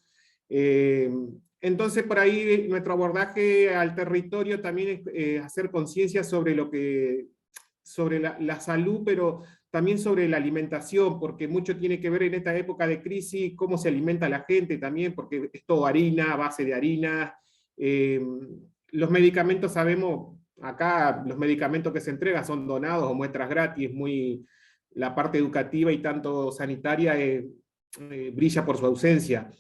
Entonces, por ahí nuestro abordaje al territorio también es hacer conciencia sobre sobre la salud, pero también sobre la alimentación, porque mucho tiene que ver en esta época de crisis, cómo se alimenta la gente también, porque es todo harina, a base de harina. Los medicamentos, sabemos, acá los medicamentos que se entregan son donados o muestras gratis, la parte educativa y tanto sanitaria brilla por su ausencia.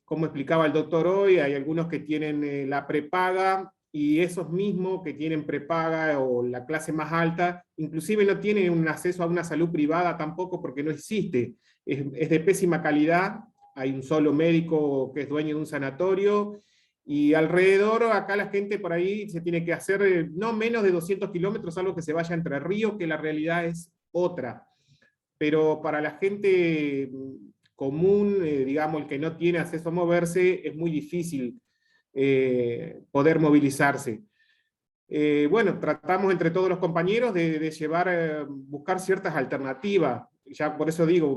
Como explicaba el doctor hoy, hay algunos que tienen la prepaga, y esos mismos que tienen prepaga o la clase más alta, inclusive no tienen un acceso a una salud privada tampoco porque no existe. Es de pésima calidad, hay un solo médico que es dueño de un sanatorio, y alrededor acá la gente por ahí se tiene que hacer no menos de 200 kilómetros, algo que se vaya entre ríos, que la realidad es otra. Pero para la gente común, digamos, el que no tiene acceso a moverse, es muy difícil poder movilizarse. Bueno, tratamos entre todos los compañeros de buscar ciertas alternativas. Ya por eso digo,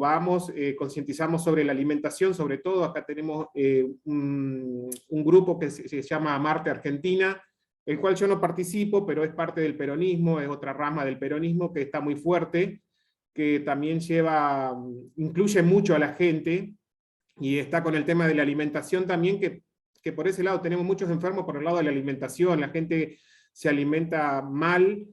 concientizamos sobre la alimentación, sobre todo. Acá tenemos un grupo que se llama Marte Argentina, el cual yo no participo, pero es parte del peronismo, es otra rama del peronismo que está muy fuerte, que también incluye mucho a la gente, y está con el tema de la alimentación también, que por ese lado tenemos muchos enfermos por el lado de la alimentación, la gente se alimenta mal,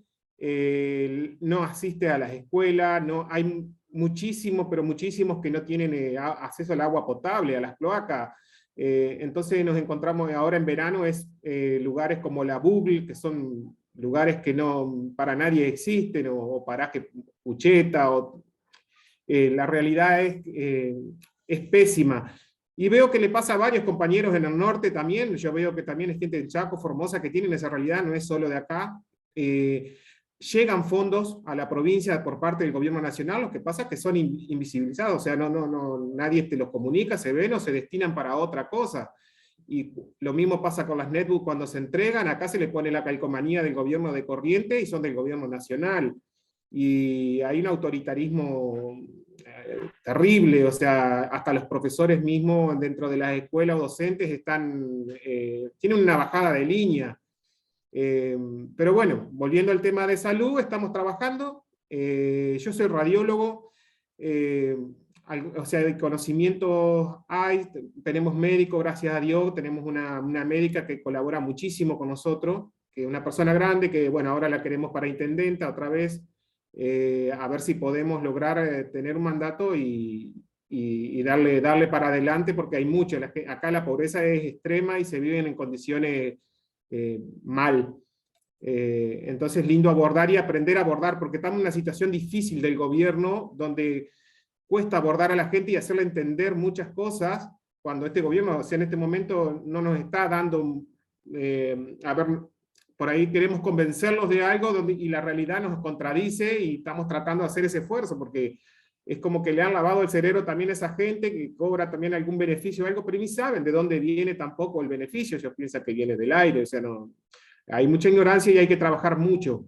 no asiste a las escuelas, hay muchísimos, pero muchísimos que no tienen acceso al agua potable, a las cloacas. Entonces nos encontramos ahora en verano, lugares como la Bugl, que son lugares que no para nadie existen, o Paraje Pucheta, la realidad es pésima. Y veo que le pasa a varios compañeros en el norte también. Yo veo que también es gente de Chaco, Formosa, que tienen esa realidad, no es solo de acá. Llegan fondos a la provincia por parte del gobierno nacional, lo que pasa es que son invisibilizados, o sea, nadie te los comunica, se ven o se destinan para otra cosa. Y lo mismo pasa con las netbooks cuando se entregan, acá se le pone la calcomanía del gobierno de Corrientes y son del gobierno nacional. Y hay un autoritarismo terrible, o sea, hasta los profesores mismos dentro de las escuelas o docentes tienen una bajada de línea. Pero bueno, volviendo al tema de salud, estamos trabajando. Yo soy radiólogo, o sea, de conocimientos hay, tenemos médicos, gracias a Dios, tenemos una médica que colabora muchísimo con nosotros, que es una persona grande, que bueno, ahora la queremos para intendenta otra vez, a ver si podemos lograr tener un mandato y darle para adelante, porque hay mucho. Acá la pobreza es extrema y se viven en condiciones mal. Entonces lindo abordar y aprender a abordar, porque estamos en una situación difícil del gobierno, donde cuesta abordar a la gente y hacerle entender muchas cosas, cuando este gobierno, o sea, en este momento no nos está dando, a ver, por ahí queremos convencerlos de algo y la realidad nos contradice, y estamos tratando de hacer ese esfuerzo, porque es como que le han lavado el cerebro también a esa gente que cobra también algún beneficio o algo, pero ni saben de dónde viene tampoco el beneficio. Ellos piensan que viene del aire, o sea, no, hay mucha ignorancia y hay que trabajar mucho.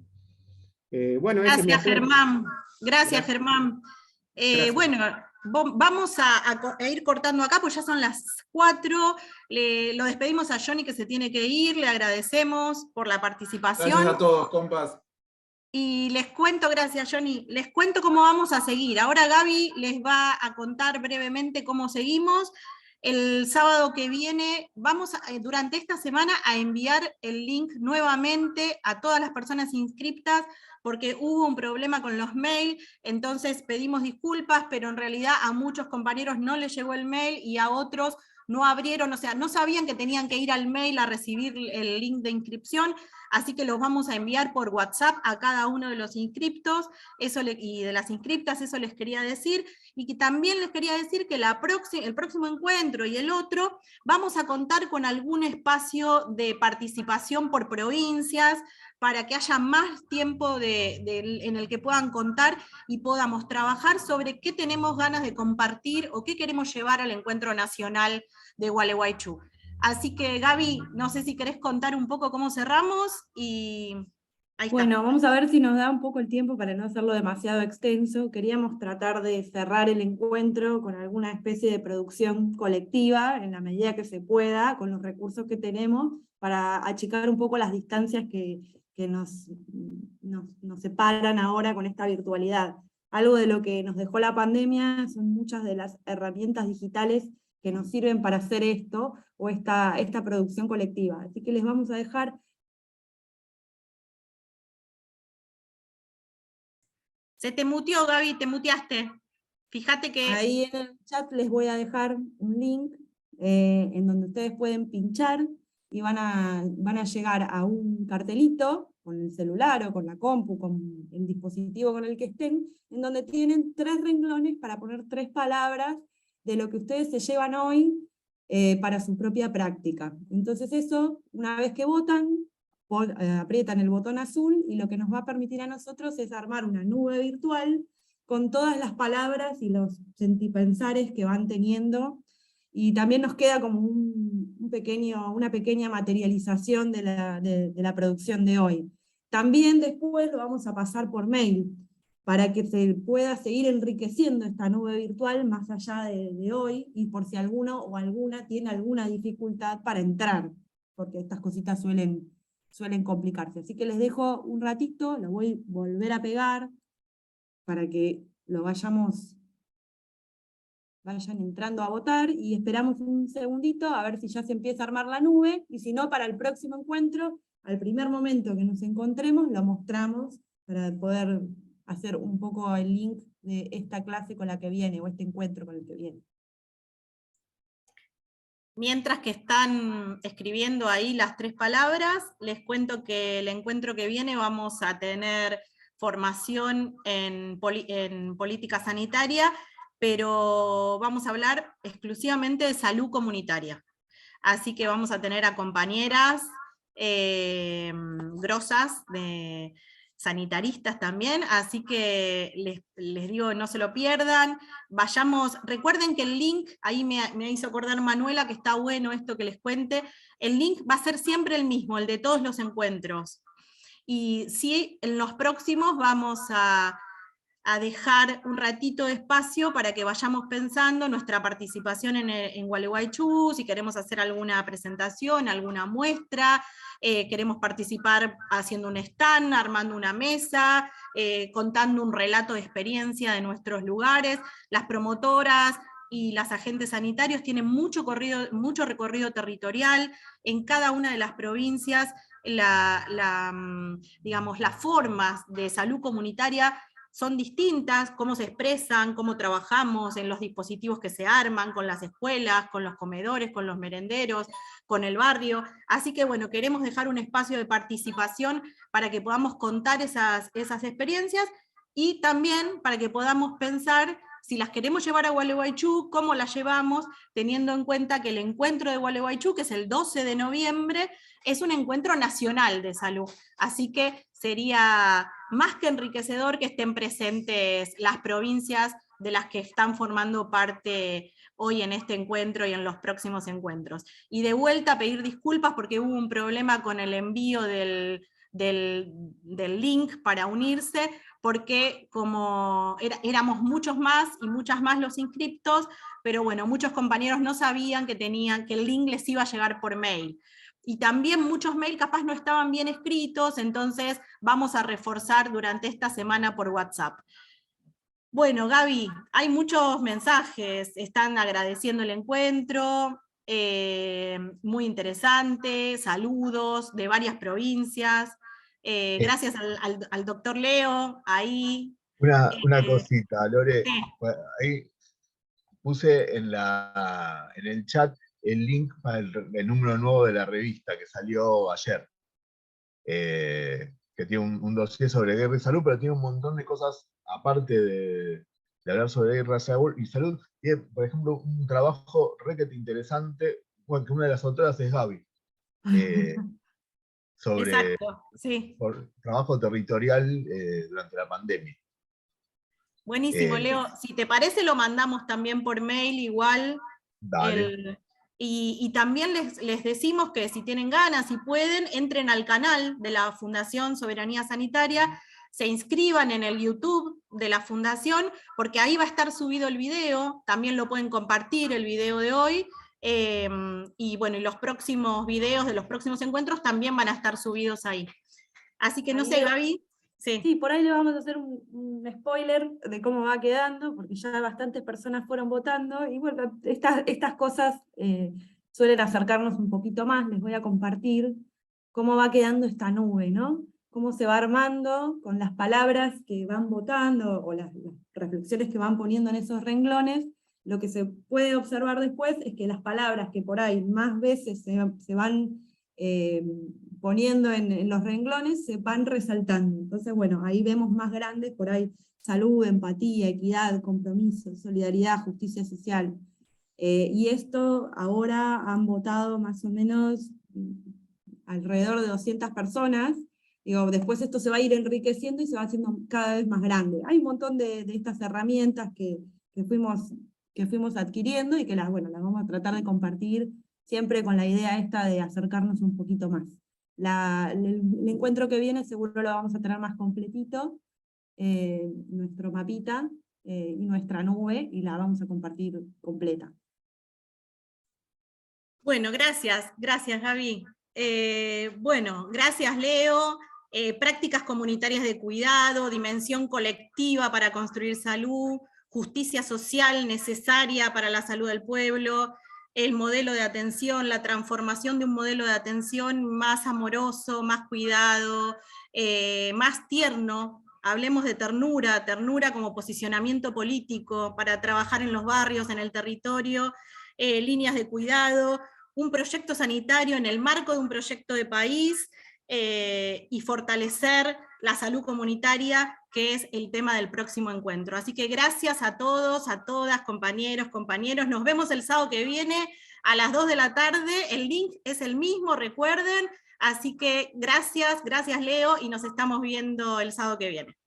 Bueno, gracias, Germán. Gracias, Germán. Bueno, vamos a ir cortando acá, pues ya son las 4. Lo despedimos a Johnny, que se tiene que ir, le agradecemos por la participación. Gracias a todos, compas. Y les cuento, gracias Johnny, les cuento cómo vamos a seguir. Ahora Gaby les va a contar brevemente cómo seguimos. El sábado que viene vamos durante esta semana a enviar el link nuevamente a todas las personas inscriptas, porque hubo un problema con los mails, entonces pedimos disculpas, pero en realidad a muchos compañeros no les llegó el mail y a otros no abrieron, o sea, no sabían que tenían que ir al mail a recibir el link de inscripción, así que los vamos a enviar por WhatsApp a cada uno de los inscriptos y de las inscriptas, eso les quería decir, y que también les quería decir que el próximo encuentro y el otro, vamos a contar con algún espacio de participación por provincias, para que haya más tiempo en el que puedan contar y podamos trabajar sobre qué tenemos ganas de compartir o qué queremos llevar al Encuentro Nacional de Gualeguaychú. Así que Gaby, no sé si querés contar un poco cómo cerramos y ahí está. Bueno, vamos a ver si nos da un poco el tiempo para no hacerlo demasiado extenso. Queríamos tratar de cerrar el encuentro con alguna especie de producción colectiva, en la medida que se pueda, con los recursos que tenemos, para achicar un poco las distancias que nos separan ahora con esta virtualidad. Algo de lo que nos dejó la pandemia son muchas de las herramientas digitales que nos sirven para hacer esto, o esta producción colectiva. Así que les vamos a dejar. Se te muteó, Gaby, te muteaste. Fíjate que... Ahí en el chat les voy a dejar un link en donde ustedes pueden pinchar y van a llegar a un cartelito con el celular o con la compu, con el dispositivo con el que estén, en donde tienen 3 renglones para poner 3 palabras de lo que ustedes se llevan hoy para su propia práctica. Entonces eso, una vez que votan, aprietan el botón azul y lo que nos va a permitir a nosotros es armar una nube virtual con todas las palabras y los sentipensares que van teniendo, y también nos queda como una pequeña materialización de la producción de hoy. También después lo vamos a pasar por mail, para que se pueda seguir enriqueciendo esta nube virtual más allá de hoy, y por si alguno o alguna tiene alguna dificultad para entrar, porque estas cositas suelen complicarse. Así que les dejo un ratito, lo voy a volver a pegar, para que lo vayan entrando a votar, y esperamos un segundito a ver si ya se empieza a armar la nube, y si no, para el próximo encuentro, al primer momento que nos encontremos, lo mostramos para poder hacer un poco el link de esta clase con la que viene, o este encuentro con el que viene. Mientras que están escribiendo ahí las 3 palabras, les cuento que el encuentro que viene vamos a tener formación en política sanitaria, pero vamos a hablar exclusivamente de salud comunitaria. Así que vamos a tener a compañeras grosas, sanitaristas también, así que les digo, no se lo pierdan. Recuerden que el link, ahí me hizo acordar Manuela, que está bueno esto que les cuente, el link va a ser siempre el mismo, el de todos los encuentros. Y sí, en los próximos vamos a dejar un ratito de espacio para que vayamos pensando nuestra participación en Gualeguaychú, si queremos hacer alguna presentación, alguna muestra, queremos participar haciendo un stand, armando una mesa, contando un relato de experiencia de nuestros lugares. Las promotoras y las agentes sanitarios tienen mucho recorrido territorial en cada una de las provincias. Digamos, las formas de salud comunitaria son distintas, cómo se expresan, cómo trabajamos en los dispositivos que se arman, con las escuelas, con los comedores, con los merenderos, con el barrio. Así que bueno, queremos dejar un espacio de participación para que podamos contar esas experiencias, y también para que podamos pensar si las queremos llevar a Gualeguaychú, cómo las llevamos, teniendo en cuenta que el encuentro de Gualeguaychú, que es el 12 de noviembre, es un encuentro nacional de salud. Así que sería más que enriquecedor que estén presentes las provincias de las que están formando parte hoy en este encuentro y en los próximos encuentros. Y de vuelta pedir disculpas porque hubo un problema con el envío del link para unirse, porque como éramos muchos más y muchas más los inscriptos, pero bueno, muchos compañeros no sabían que el link les iba a llegar por mail. Y también muchos mails capaz no estaban bien escritos, entonces vamos a reforzar durante esta semana por WhatsApp. Bueno, Gaby, hay muchos mensajes, están agradeciendo el encuentro, muy interesante, saludos de varias provincias, gracias al doctor Leo, ahí. Una cosita, Lore, Sí. ahí puse en el chat el link para el número nuevo de la revista que salió ayer, que tiene un dossier sobre guerra y salud, pero tiene un montón de cosas, aparte de hablar sobre guerra y salud, tiene, por ejemplo, un trabajo requete interesante, bueno, que una de las autoras es Gaby. sobre Exacto, sí. trabajo territorial durante la pandemia. Buenísimo, Eh, Leo. Si te parece, lo mandamos también por mail igual. Dale. Y también les decimos que si tienen ganas, si pueden, entren al canal de la Fundación Soberanía Sanitaria, se inscriban en el YouTube de la Fundación, porque ahí va a estar subido el video, también lo pueden compartir, el video de hoy, y bueno, y los próximos videos de los próximos encuentros también van a estar subidos ahí. Así que no Ahí sé, le- Gaby. Sí, por ahí le vamos a hacer un spoiler de cómo va quedando, porque ya bastantes personas fueron votando, y bueno, estas cosas suelen acercarnos un poquito más. Les voy a compartir cómo va quedando esta nube, ¿no? Cómo se va armando con las palabras que van votando, o las reflexiones que van poniendo en esos renglones. Lo que se puede observar después es que las palabras que por ahí más veces se van poniendo en los renglones, se van resaltando. Entonces, bueno, ahí vemos más grandes por ahí: salud, empatía, equidad, compromiso, solidaridad, justicia social. Y esto ahora han votado más o menos alrededor de 200 personas. Digo, después esto se va a ir enriqueciendo y se va haciendo cada vez más grande. Hay un montón de estas herramientas que fuimos adquiriendo, y que bueno, las vamos a tratar de compartir siempre con la idea esta de acercarnos un poquito más. El encuentro que viene seguro lo vamos a tener más completito, nuestro mapita y nuestra nube, y la vamos a compartir completa. Bueno, gracias Gaby. Bueno, gracias Leo. Prácticas comunitarias de cuidado, dimensión colectiva para construir salud, justicia social necesaria para la salud del pueblo, el modelo de atención, la transformación de un modelo de atención más amoroso, más cuidado, más tierno. Hablemos de ternura como posicionamiento político para trabajar en los barrios, en el territorio, líneas de cuidado, un proyecto sanitario en el marco de un proyecto de país, y fortalecer la salud comunitaria, que es el tema del próximo encuentro. Así que gracias a todos, a todas, compañeros. Nos vemos el sábado que viene a las 2 de la tarde. El link es el mismo, recuerden. Así que gracias Leo, y nos estamos viendo el sábado que viene.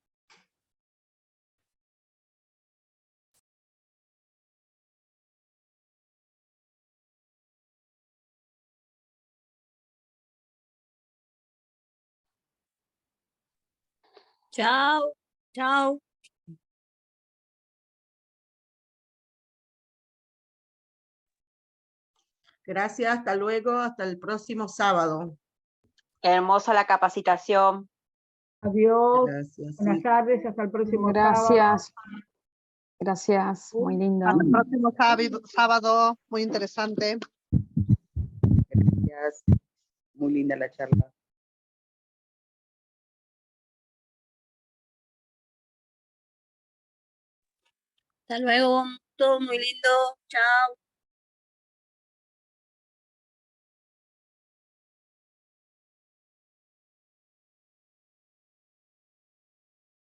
Chao, chao. Gracias, hasta luego, hasta el próximo sábado. Hermosa la capacitación. Adiós. Gracias. Buenas tardes, hasta el próximo sábado. Gracias, muy lindo. Hasta el próximo sábado, muy interesante. Gracias, muy linda la charla. Hasta luego, todo muy lindo. Chao.